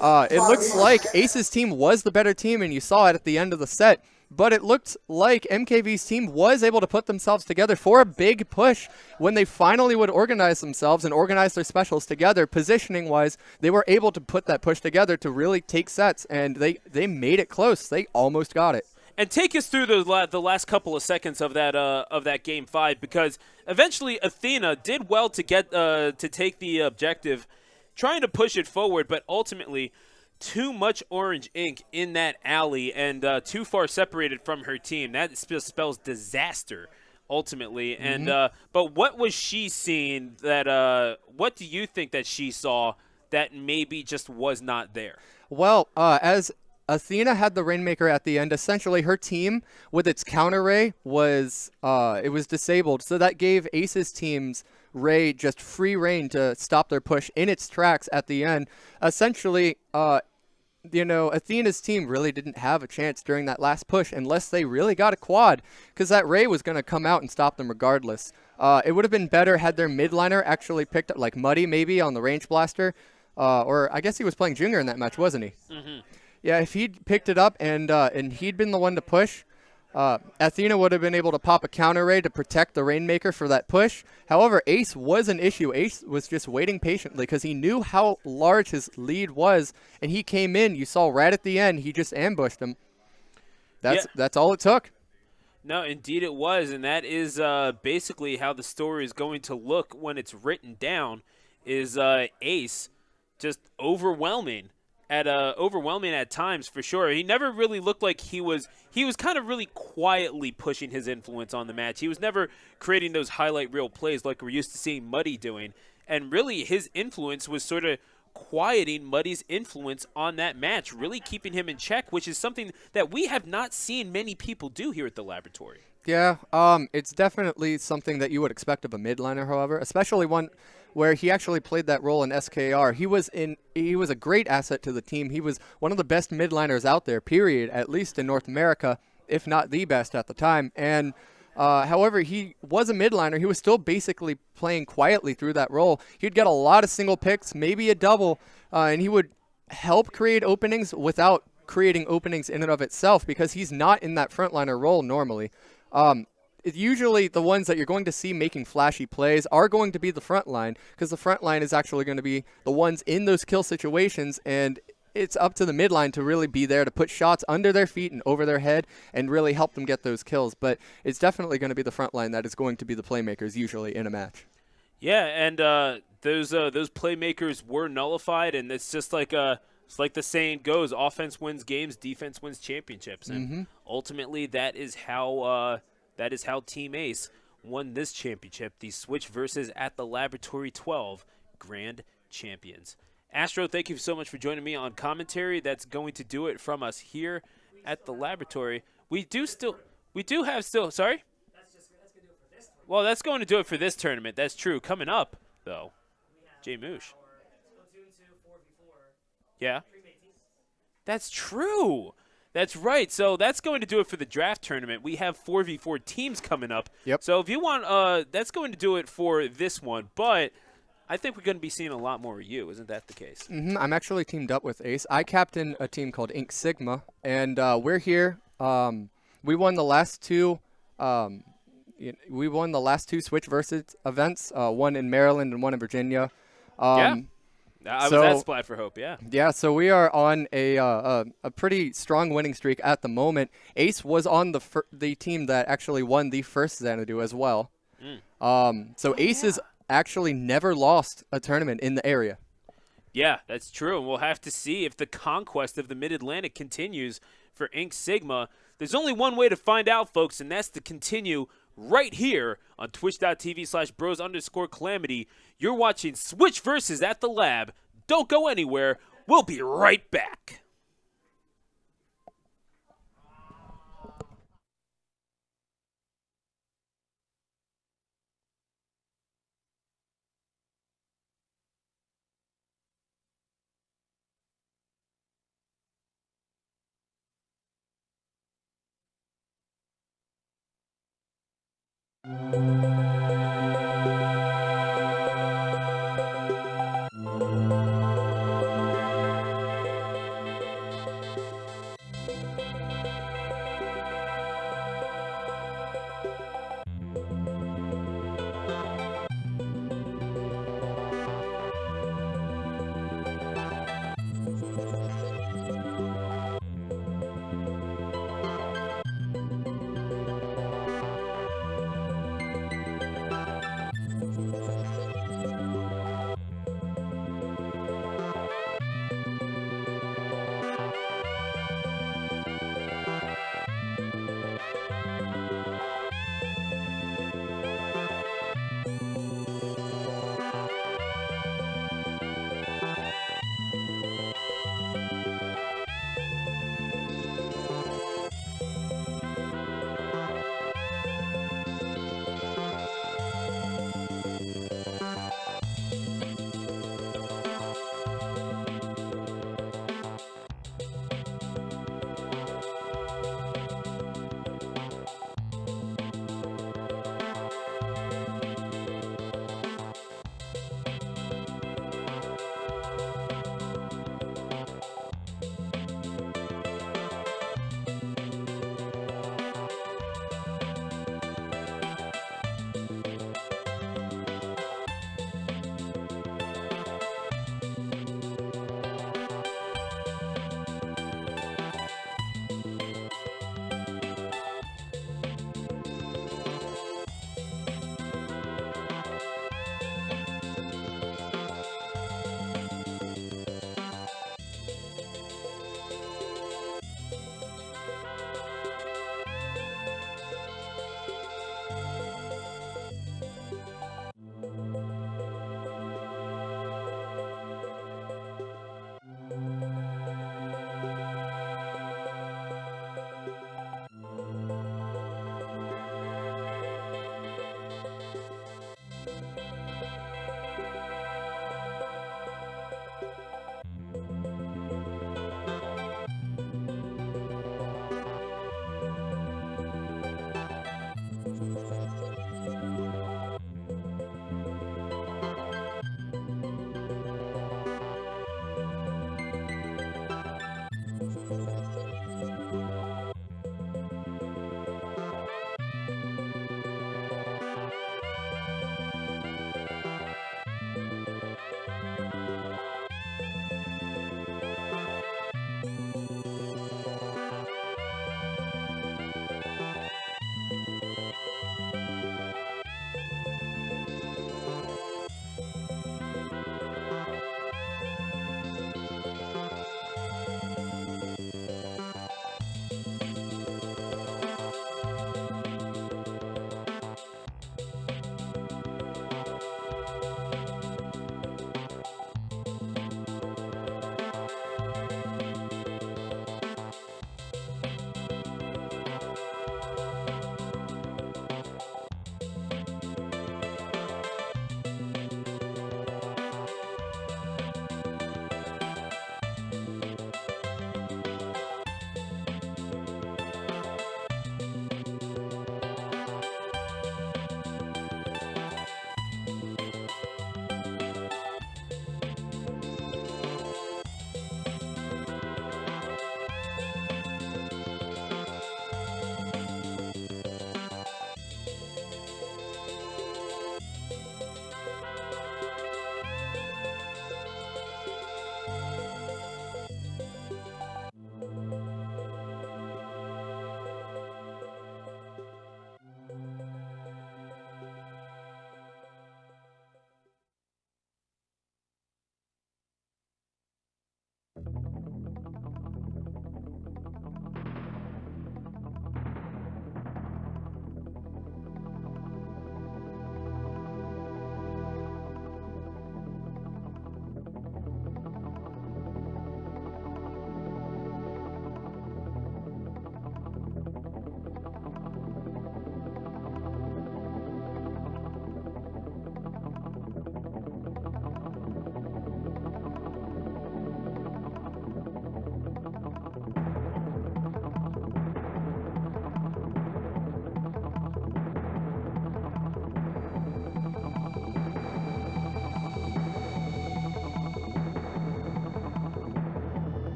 It looks like Ace's team was the better team, and you saw it at the end of the set. But it looked like MKV's team was able to put themselves together for a big push when they finally would organize themselves and organize their specials together. Positioning-wise, they were able to put that push together to really take sets, and they made it close. They almost got it. And take us through the last couple of seconds of that Game 5, because eventually Athena did well to get to take the objective, trying to push it forward, but ultimately too much orange ink in that alley and too far separated from her team. That spells disaster ultimately. And but what was she seeing that what do you think that she saw that maybe just was not there? Well, as Athena had the Rainmaker at the end. Essentially, her team with its counter ray was it was disabled, so that gave Ace's team's ray just free reign to stop their push in its tracks at the end. Essentially, Athena's team really didn't have a chance during that last push unless they really got a quad, because that ray was going to come out and stop them regardless. It would have been better had their midliner actually picked up, like Muddy maybe on the range blaster, or I guess he was playing Junior in that match, wasn't he? Mm-hmm. Yeah, if he'd picked it up and he'd been the one to push, Athena would have been able to pop a counter ray to protect the Rainmaker for that push. However, Ace was an issue. Ace was just waiting patiently because he knew how large his lead was, and he came in. You saw right at the end, he just ambushed him. That's all it took. No, indeed it was, and that is basically how the story is going to look when it's written down, is Ace just overwhelming at times for sure. He never really looked like he was kind of really quietly pushing his influence on the match. He was never creating those highlight reel plays like we're used to seeing Muddy doing, and really his influence was sort of quieting Muddy's influence on that match, really keeping him in check, which is something that we have not seen many people do here at the laboratory. Yeah, it's definitely something that you would expect of a midliner, however, especially one where he actually played that role in SKR. He was a great asset to the team. He was one of the best midliners out there, period, at least in North America, if not the best at the time. And however, he was a midliner. He was still basically playing quietly through that role. He'd get a lot of single picks, maybe a double, and he would help create openings without creating openings in and of itself, because he's not in that frontliner role normally. Usually the ones that you're going to see making flashy plays are going to be the front line, because the front line is actually going to be the ones in those kill situations, and it's up to the midline to really be there to put shots under their feet and over their head and really help them get those kills. But it's definitely going to be the front line that is going to be the playmakers usually in a match. Yeah, and those playmakers were nullified, and it's just like it's like the saying goes: offense wins games, defense wins championships, and ultimately that is how Team Ace won this championship, the Switch versus at the Laboratory 12 Grand Champions. Astro, thank you so much for joining me on commentary. That's going to do it from us here at the Laboratory. Sorry? Well, that's going to do it for this tournament. That's true. Coming up, though, Jay Moosh. Yeah? That's true. That's right. So that's going to do it for the draft tournament. We have 4v4 teams coming up. Yep. So if you want, that's going to do it for this one. But I think we're going to be seeing a lot more of you. Isn't that the case? I'm actually teamed up with Ace. I captain a team called Inc. Sigma, and we're here. We won the last two. We won the last two Switch versus events. One in Maryland and one in Virginia. Yeah. I was at Splat for Hope, yeah. Yeah, so we are on a pretty strong winning streak at the moment. Ace was on the team that actually won the first Xanadu as well. So Ace has actually never lost a tournament in the area. Yeah, that's true, and we'll have to see if the conquest of the Mid-Atlantic continues for Inc. Sigma. There's only one way to find out, folks, and that's to continue right here on twitch.tv/bros_calamity. You're watching Switch versus at the Lab. Don't go anywhere. We'll be right back.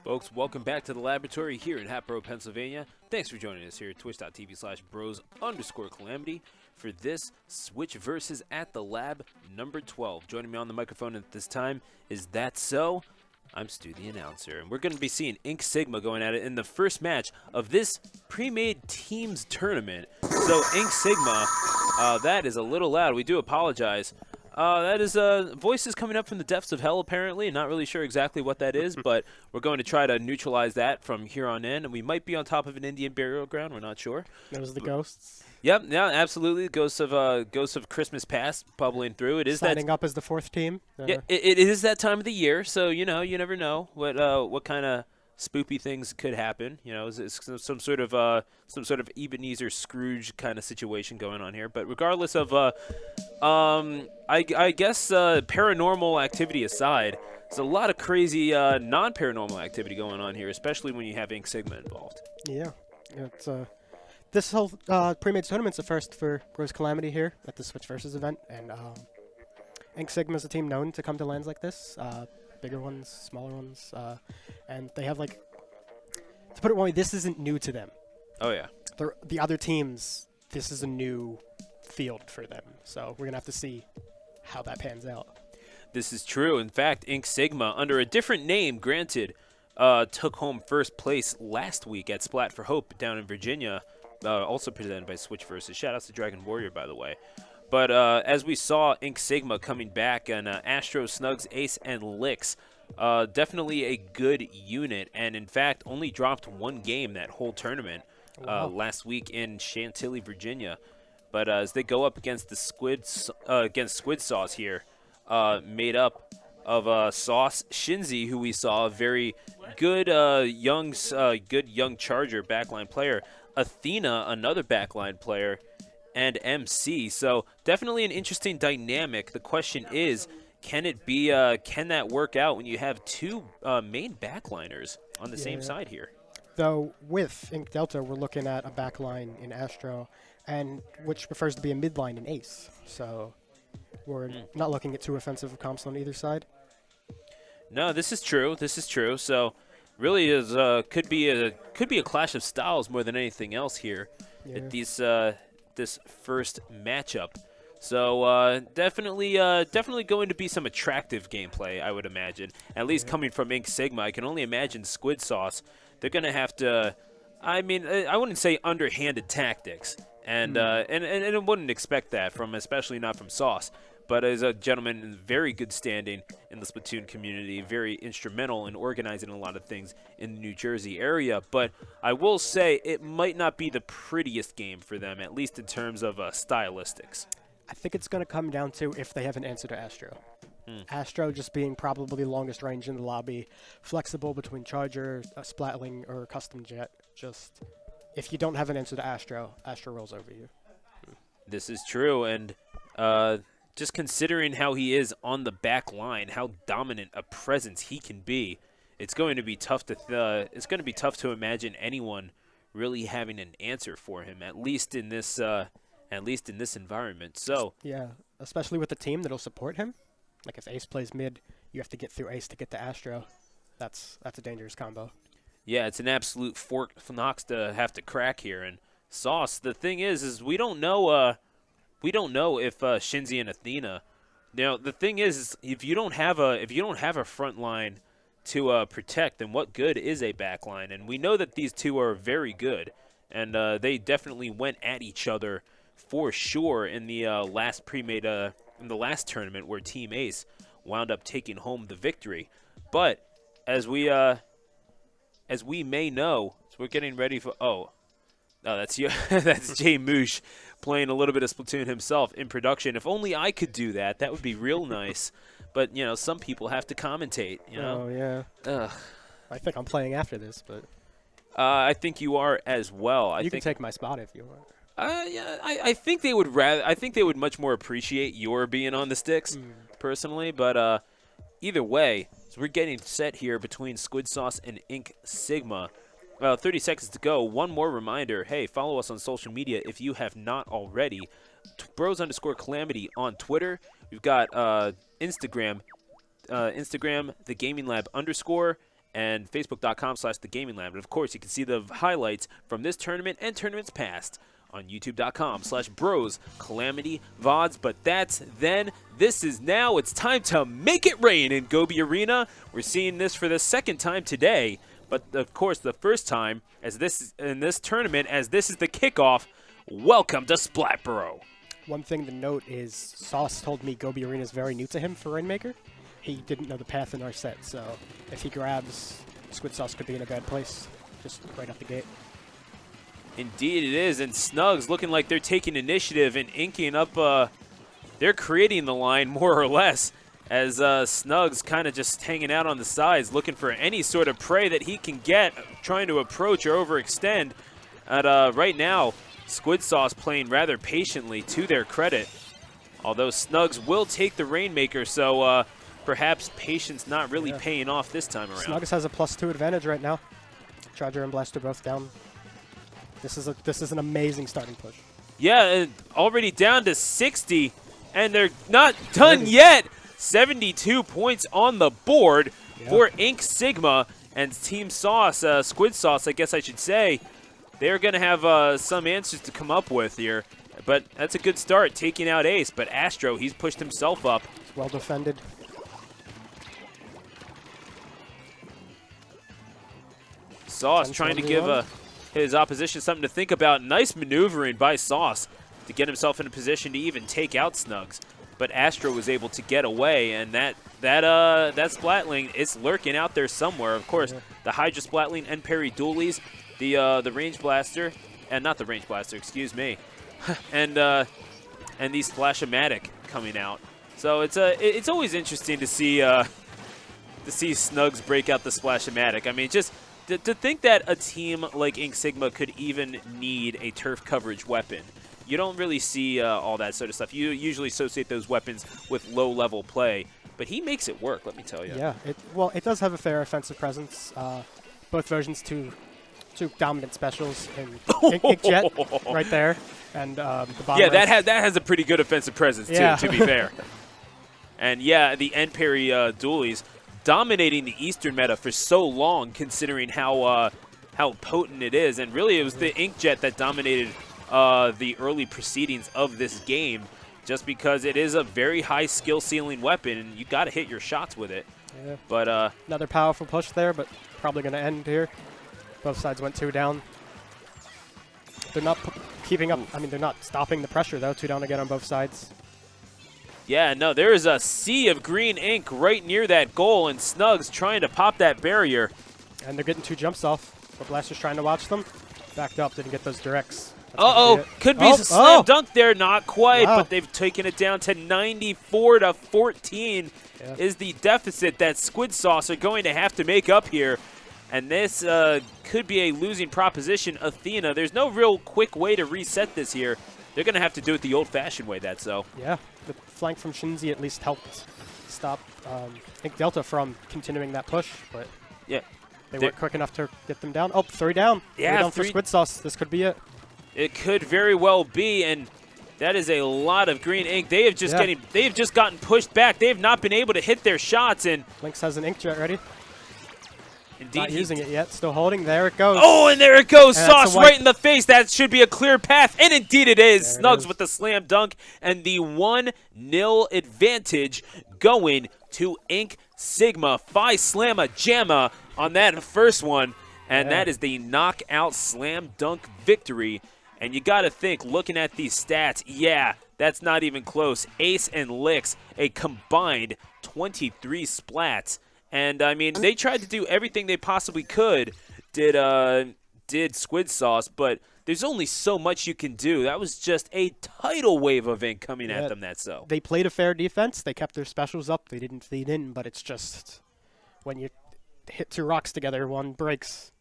Folks, welcome back to the laboratory here in Hatboro, Pennsylvania. Thanks for joining us here at twitch.tv/bros_calamity for this Switch versus at the lab number 12. Joining me on the microphone at this time is That So? I'm Stu, the announcer, and we're going to be seeing Ink Sigma going at it in the first match of this pre-made teams tournament. So Ink Sigma, that is a little loud. We do apologize. That is voices coming up from the depths of hell, apparently. Not really sure exactly what that is, but we're going to try to neutralize that from here on in. And we might be on top of an Indian burial ground. We're not sure. Those are the ghosts. Yep, yeah, absolutely. Ghosts of Christmas past bubbling through. It is signing up as the fourth team. Yeah, it is that time of the year, so you never know what kind of spoopy things could happen. It's some sort of Ebenezer Scrooge kind of situation going on here. But regardless of, I guess paranormal activity aside, there's a lot of crazy non-paranormal activity going on here, especially when you have Ink Sigma involved. Yeah, it's this whole pre-made tournament's the first for Bros Calamity here at the Switch Versus event, and Ink Sigma is a team known to come to lands like this. Bigger ones, smaller ones, and they have, like, to put it one way, this isn't new to them. Oh yeah. The other teams, this is a new field for them, so we're gonna have to see how that pans out. This is true. In fact, Ink Sigma, under a different name, granted, took home first place last week at Splat for Hope down in Virginia, also presented by Switch Versus. Shoutouts to Dragon Warrior, by the way. But as we saw Ink Sigma coming back and Astro, Snugs, Ace, and Licks, definitely a good unit. And in fact, only dropped one game that whole tournament last week in Chantilly, Virginia. But as they go up against the Squid Sauce here, made up of Sauce, Shinzi, who we saw, a very good young Charger backline player, Athena, another backline player, and MC. So definitely an interesting dynamic. The question is, can that work out when you have two main backliners on the same side here? Though with Ink Delta, we're looking at a backline in Astro, and which prefers to be a midline in Ace. So we're not looking at too offensive of comps on either side. No, this is true. This is true. So really is could be a clash of styles more than anything else here at these this first matchup. So definitely going to be some attractive gameplay, I would imagine. At least coming from Ink Sigma, I can only imagine Squid Sauce. They're going to have to, I mean, I wouldn't say underhanded tactics, and I wouldn't expect that from, especially not from Sauce. But as a gentleman in very good standing in the Splatoon community, very instrumental in organizing a lot of things in the New Jersey area. But I will say it might not be the prettiest game for them, at least in terms of stylistics. I think it's going to come down to if they have an answer to Astro. Astro just being probably the longest range in the lobby, flexible between Charger, Splatling, or Custom Jet. Just if you don't have an answer to Astro, Astro rolls over you. This is true, and just considering how he is on the back line, how dominant a presence he can be, it's going to be tough to imagine anyone really having an answer for him, at least in this environment. So yeah, especially with the team that'll support him. Like if Ace plays mid, you have to get through Ace to get to Astro. That's a dangerous combo. Yeah, it's an absolute fork for Nox to have to crack here. And Sauce, the thing is we don't know if Shinzi and Athena. Now the thing is if you don't have a front line to protect, then what good is a back line? And we know that these two are very good, and they definitely went at each other for sure in the last pre-made in the last tournament where Team Ace wound up taking home the victory. But as we may know, so we're getting ready for that's that's Jay Moosh playing a little bit of Splatoon himself in production. If only I could do that. That would be real nice. But some people have to commentate. Oh yeah. Ugh. I think I'm playing after this, but I think you are as well. You can take my spot if you want. Yeah, I think they would I think they would much more appreciate your being on the sticks, personally. But either way, so we're getting set here between Squid Sauce and Ink Sigma. 30 seconds to go. One more reminder. Hey, follow us on social media if you have not already. Bros_Calamity on Twitter. We've got Instagram, the Gaming Lab _, and facebook.com/thegaminglab. And of course, you can see the highlights from this tournament and tournaments past on youtube.com/bros Calamity VoDs. But that's then. This is now. It's time to make it rain in Gobi Arena. We're seeing this for the second time today, but of course the first time as this in this tournament, as this is the kickoff. Welcome to Splatboro. One thing to note is Sauce told me Gobi Arena is very new to him for Rainmaker. He didn't know the path in our set, so if he grabs, Squid Sauce could be in a bad place just right out the gate. Indeed it is, and Snugs looking like they're taking initiative and inking up, they're creating the line more or less, as Snugs kind of just hanging out on the sides, looking for any sort of prey that he can get, trying to approach or overextend. Right now, Squid Sauce playing rather patiently, to their credit, although Snugs will take the Rainmaker, so perhaps patience not really paying off this time around. Snugs has a +2 advantage right now. Charger and Blaster both down. This is an amazing starting push. Yeah, already down to 60, and they're not done yet. 72 points on the board for Ink Sigma and Team Sauce, Squid Sauce, I guess I should say. They're going to have some answers to come up with here, but that's a good start, taking out Ace. But Astro, he's pushed himself up. It's well defended. Sauce trying to give his opposition something to think about. Nice maneuvering by Sauce to get himself in a position to even take out Snugs. But Astro was able to get away, and that Splatling is lurking out there somewhere. Of course, the Hydra Splatling and Parry Dualies, the Range Blaster, and not the Range Blaster, excuse me, and the Splash-O-Matic coming out. So it's always interesting to see Snugs break out the Splash-O-Matic. I mean, just to think that a team like Ink Sigma could even need a turf coverage weapon. You don't really see all that sort of stuff. You usually associate those weapons with low-level play, but he makes it work, let me tell you. Yeah, it does have a fair offensive presence. Both versions, two dominant specials, and Inkjet right there, and the bomb. Yeah, that has a pretty good offensive presence too, to be fair. And yeah, the end parry dualies dominating the Eastern meta for so long, considering how potent it is, and really it was the Inkjet that dominated the early proceedings of this game, just because it is a very high skill ceiling weapon, and you got to hit your shots with it. Yeah. But another powerful push there, but probably going to end here. Both sides went 2 down. They're not keeping up. I mean, they're not stopping the pressure though. 2 down again on both sides. yeah, no, there is a sea of green ink right near that goal, and Snugs trying to pop that barrier. And they're getting 2 jumps off. But Blaster's trying to watch them. Backed up, didn't get those directs. Could be a slam dunk there, not quite, but they've taken it down to 94-14 is the deficit that Squid Sauce are going to have to make up here. And this could be a losing proposition. Athena, there's no real quick way to reset this here. They're going to have to do it the old-fashioned way, that's so. Yeah, the flank from Shinzi at least helped stop Ink Delta from continuing that push, but yeah, they weren't quick enough to get them down. Oh, 3 down. Yeah, 3 down for Squid Sauce. This could be it. It could very well be, and that is a lot of green ink. They have just gotten pushed back. They have not been able to hit their shots, and Lynx has an Inkjet ready. indeed, Not using it yet. Still holding. There it goes. Oh, and there it goes. And Sauce right in the face. That should be a clear path, and indeed it is. Snugs with the slam dunk, and the 1-0 advantage going to Ink Sigma. Phi Slamma Jamma on that first one, and that is the knockout slam dunk victory. And you got to think, looking at these stats, yeah, that's not even close. Ace and Licks, a combined 23 splats. And, I mean, they tried to do everything they possibly could, did Squid Sauce, but there's only so much you can do. That was just a tidal wave of ink coming at them, that's so. They played a fair defense. They kept their specials up. They didn't feed in, but it's just when you hit 2 rocks together, one breaks.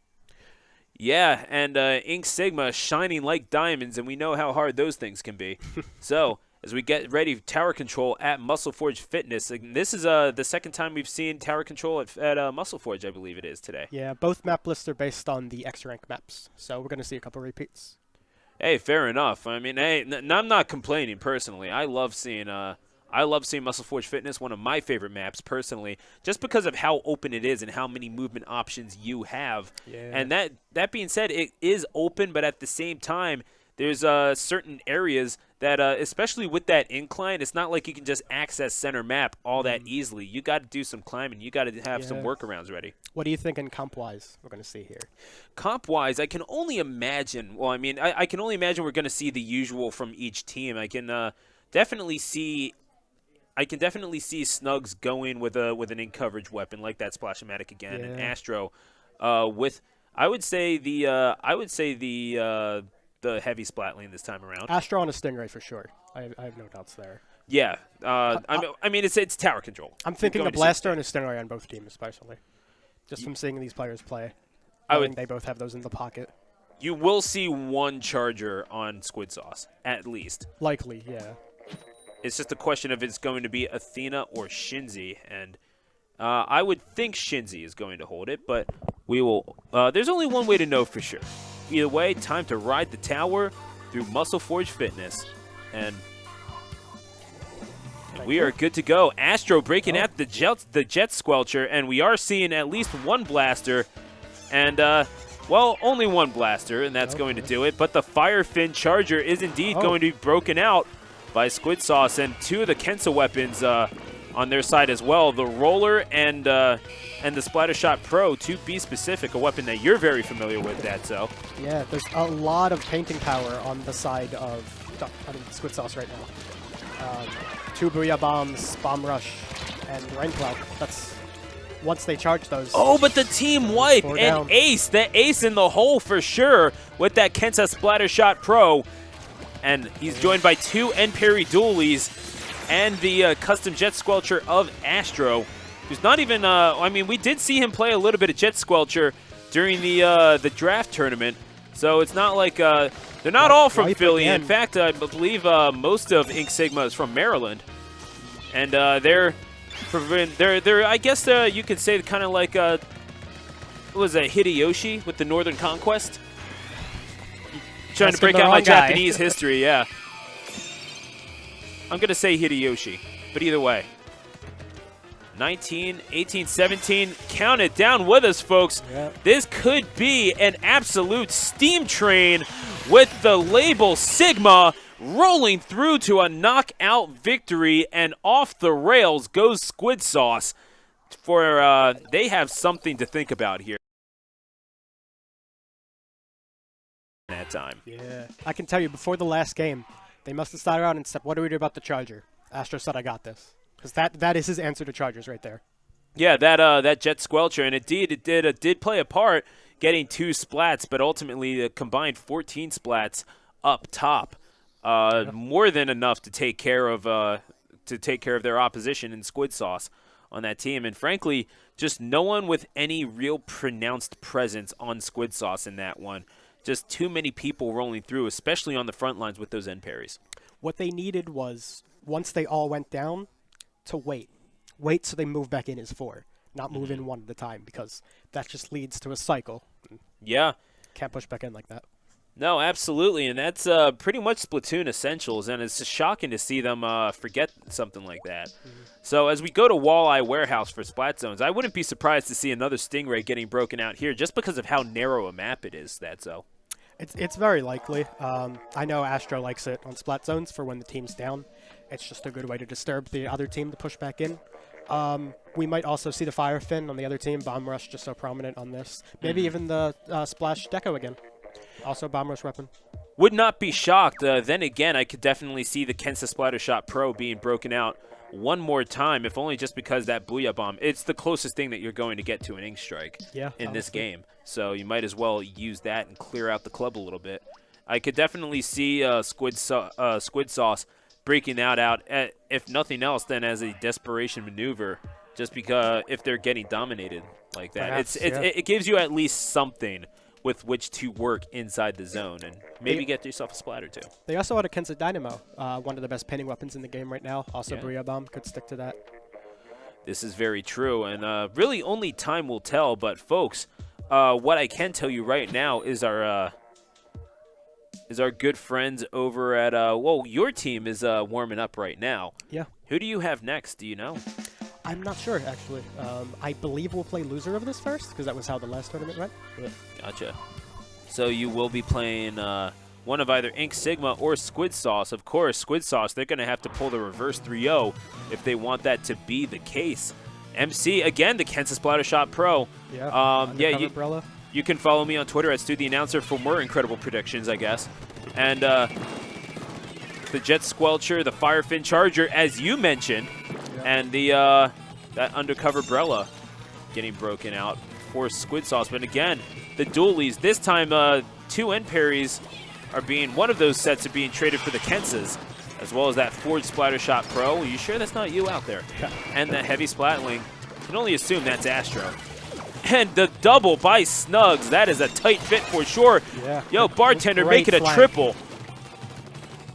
Yeah, and Ink Sigma shining like diamonds, and we know how hard those things can be. So, as we get ready, tower control at Muscle Forge Fitness. And this is the second time we've seen tower control at Muscle Forge, I believe it is today. Yeah, both map lists are based on the X-Rank maps, so we're going to see a couple repeats. Hey, fair enough. I mean, hey, I'm not complaining personally. I love seeing I love seeing Muscle Forge Fitness, one of my favorite maps personally, just because of how open it is and how many movement options you have. Yeah. And that being said, it is open, but at the same time, there's certain areas that, especially with that incline, it's not like you can just access center map all that easily. You got to do some climbing. You got to have some workarounds ready. What do you think in comp-wise we're going to see here? Comp-wise, I can only imagine. Well, I mean, I can only imagine we're going to see the usual from each team. I can definitely see Snugs going with an in coverage weapon like that Splash-O-Matic again, and Astro with I would say the heavy splat lane this time around. Astro on a Stingray for sure. I have no doubts there. Yeah, I mean it's tower control. I'm thinking a Blaster and a Stingray on both teams, especially. Just from seeing these players play. They both have those in the pocket. You will see one charger on Squid Sauce, at least. Likely, yeah. It's just a question of it's going to be Athena or Shinzi, and I would think Shinzi is going to hold it, but we will. There's only one way to know for sure. Either way, time to ride the tower through Muscle Forge Fitness, and we are good to go. Astro breaking at the Jet Squelcher, and we are seeing at least one blaster, and well, only one blaster, and that's going to do it. But the Fire Fin Charger is indeed going to be broken out by Squid Sauce, and two of the Kensa weapons on their side as well. The Roller and the Splattershot Pro, to be specific, a weapon that you're very familiar with, Dadso. Yeah, there's a lot of painting power on the side of Squid Sauce right now. 2 Booyah Bombs, Bomb Rush, and Rain Cloud. That's once they charge those. Oh, but the team wipe and ace. The ace in the hole for sure with that Kensa Splattershot Pro. And he's joined by 2 End Parry Dualies and the custom Jet Squelcher of Astro, who's not even, I mean, we did see him play a little bit of Jet Squelcher during the draft tournament, so it's not like, they're not all from Philly. In fact, I believe most of Ink Sigma is from Maryland. And they're I guess you could say kind of like, what was that, Hideyoshi with the Northern Conquest? Trying to break out my Japanese history, yeah. I'm going to say Hideyoshi, but either way. 19, 18, 17, count it down with us, folks. Yep. This could be an absolute steam train with the label Sigma rolling through to a knockout victory, and off the rails goes Squid Sauce. For they have something to think about here. That time. Yeah, I can tell you before the last game, they must have started out and said, "What do we do about the Charger?" Astro said, "I got this," because that is his answer to Chargers right there. Yeah, that Jet Squelcher, and it did play a part, getting 2 splats, but ultimately combined 14 splats up top, more than enough to take care of their opposition in Squid Sauce on that team, and frankly, just no one with any real pronounced presence on Squid Sauce in that one. Just too many people rolling through, especially on the front lines with those end parries. What they needed was, once they all went down, to wait. Wait so they move back in as 4, not move in 1 at a time, because that just leads to a cycle. Yeah. Can't push back in like that. No, absolutely, and that's pretty much Splatoon essentials, and it's just shocking to see them forget something like that. So as we go to Walleye Warehouse for Splat Zones, I wouldn't be surprised to see another Stingray getting broken out here just because of how narrow a map it is, Dadso. It's very likely. I know Astro likes it on Splat Zones for when the team's down. It's just a good way to disturb the other team to push back in. We might also see the Fire Fin on the other team. Bomb Rush just so prominent on this. Maybe even the Splash Deco again. Also Bomb Rush weapon. Would not be shocked. Then again, I could definitely see the Kensa Splattershot Pro being broken out one more time, if only just because that Booyah Bomb. It's the closest thing that you're going to get to an Ink Strike in this game. So you might as well use that and clear out the club a little bit. I could definitely see Squid Sauce breaking that out, if nothing else, then as a desperation maneuver, just because if they're getting dominated like that. Perhaps, it gives you at least something with which to work inside the zone and maybe get yourself a splat or 2. They also had a Kensa Dynamo, one of the best pinning weapons in the game right now. Also Booyah Bomb could stick to that. This is very true, and really only time will tell, but folks, what I can tell you right now is our good friends over at, well, your team is warming up right now. Yeah. Who do you have next? Do you know? I'm not sure, actually. I believe we'll play loser of this first, because that was how the last tournament went. But Gotcha. So you will be playing one of either Ink Sigma or Squid Sauce. Of course, Squid Sauce, they're going to have to pull the reverse 3-0 if they want that to be the case. MC, again, the Kansas Splattershot Pro. yeah, You can follow me on Twitter at StuTheAnnouncer for more incredible predictions, I guess. And the Jet Squelcher, the Firefin Charger, as you mentioned, and the that Undercover Brella getting broken out for Squid Sauce. But again, the dualies, this time 2 end parries are being, one of those sets are being traded for the Kensas, as well as that Ford Splattershot Pro. Are you sure that's not you out there? Yeah. And the Heavy Splatling. You can only assume that's Astro. And the double by Snugs. That is a tight fit for sure. Yeah. Yo, bartender, make it a triple.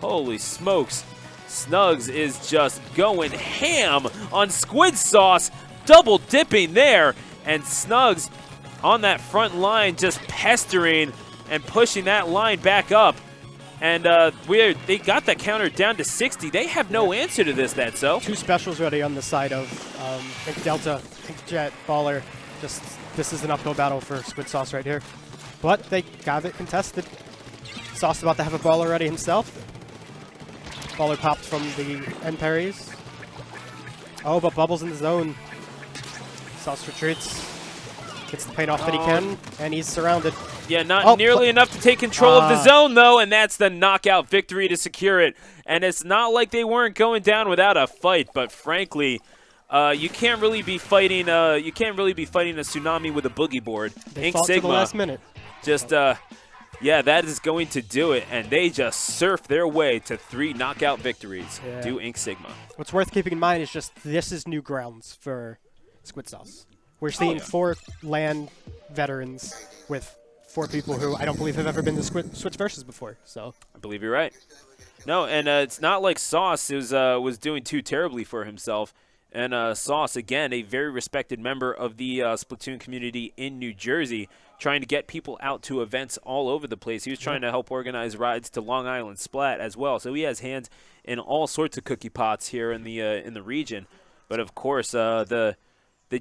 Holy smokes. Snugs is just going ham on Squid Sauce. Double dipping there. And Snugs on that front line just pestering and pushing that line back up. And they got that counter down to 60. They have no answer to this, that's so. 2 specials ready on the side of Ink Delta, Ink Jet, Baller. Just, this is an uphill battle for Squid Sauce right here. But they got it contested. Sauce about to have a Baller ready himself. Baller popped from the end parries. Oh, but Bubbles in the zone. Sauce retreats. Gets the paint off that he can, and he's surrounded. Yeah, not nearly enough to take control of the zone, though, and that's the knockout victory to secure it. And it's not like they weren't going down without a fight, but frankly, you can't really be fighting. You can't really be fighting a tsunami with a boogie board. They fought to the last minute. Just, yeah, that is going to do it, and they just surf their way to 3 knockout victories. Do Ink Sigma. What's worth keeping in mind is just this is new grounds for Squid Sauce. We're seeing 4 LAN veterans with 4 people who I don't believe have ever been to Switch Versus before. So I believe you're right. No, and it's not like Sauce was doing too terribly for himself. And Sauce, again, a very respected member of the Splatoon community in New Jersey, trying to get people out to events all over the place. He was trying to help organize rides to Long Island Splat as well. So he has hands in all sorts of cookie pots here in the region. But of course, the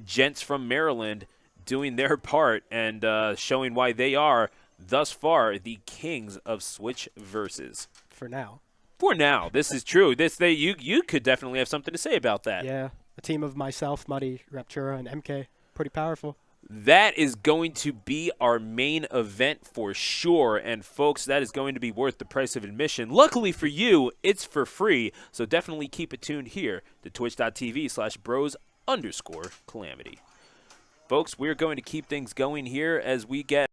gents from Maryland doing their part and showing why they are, thus far, the kings of Switch Versus. For now. For now. This is true. You could definitely have something to say about that. Yeah. A team of myself, Muddy, Raptura, and MK. Pretty powerful. That is going to be our main event for sure. And, folks, that is going to be worth the price of admission. Luckily for you, it's for free. So definitely keep it tuned here to twitch.tv/bros_Calamity. Folks, we're going to keep things going here as we get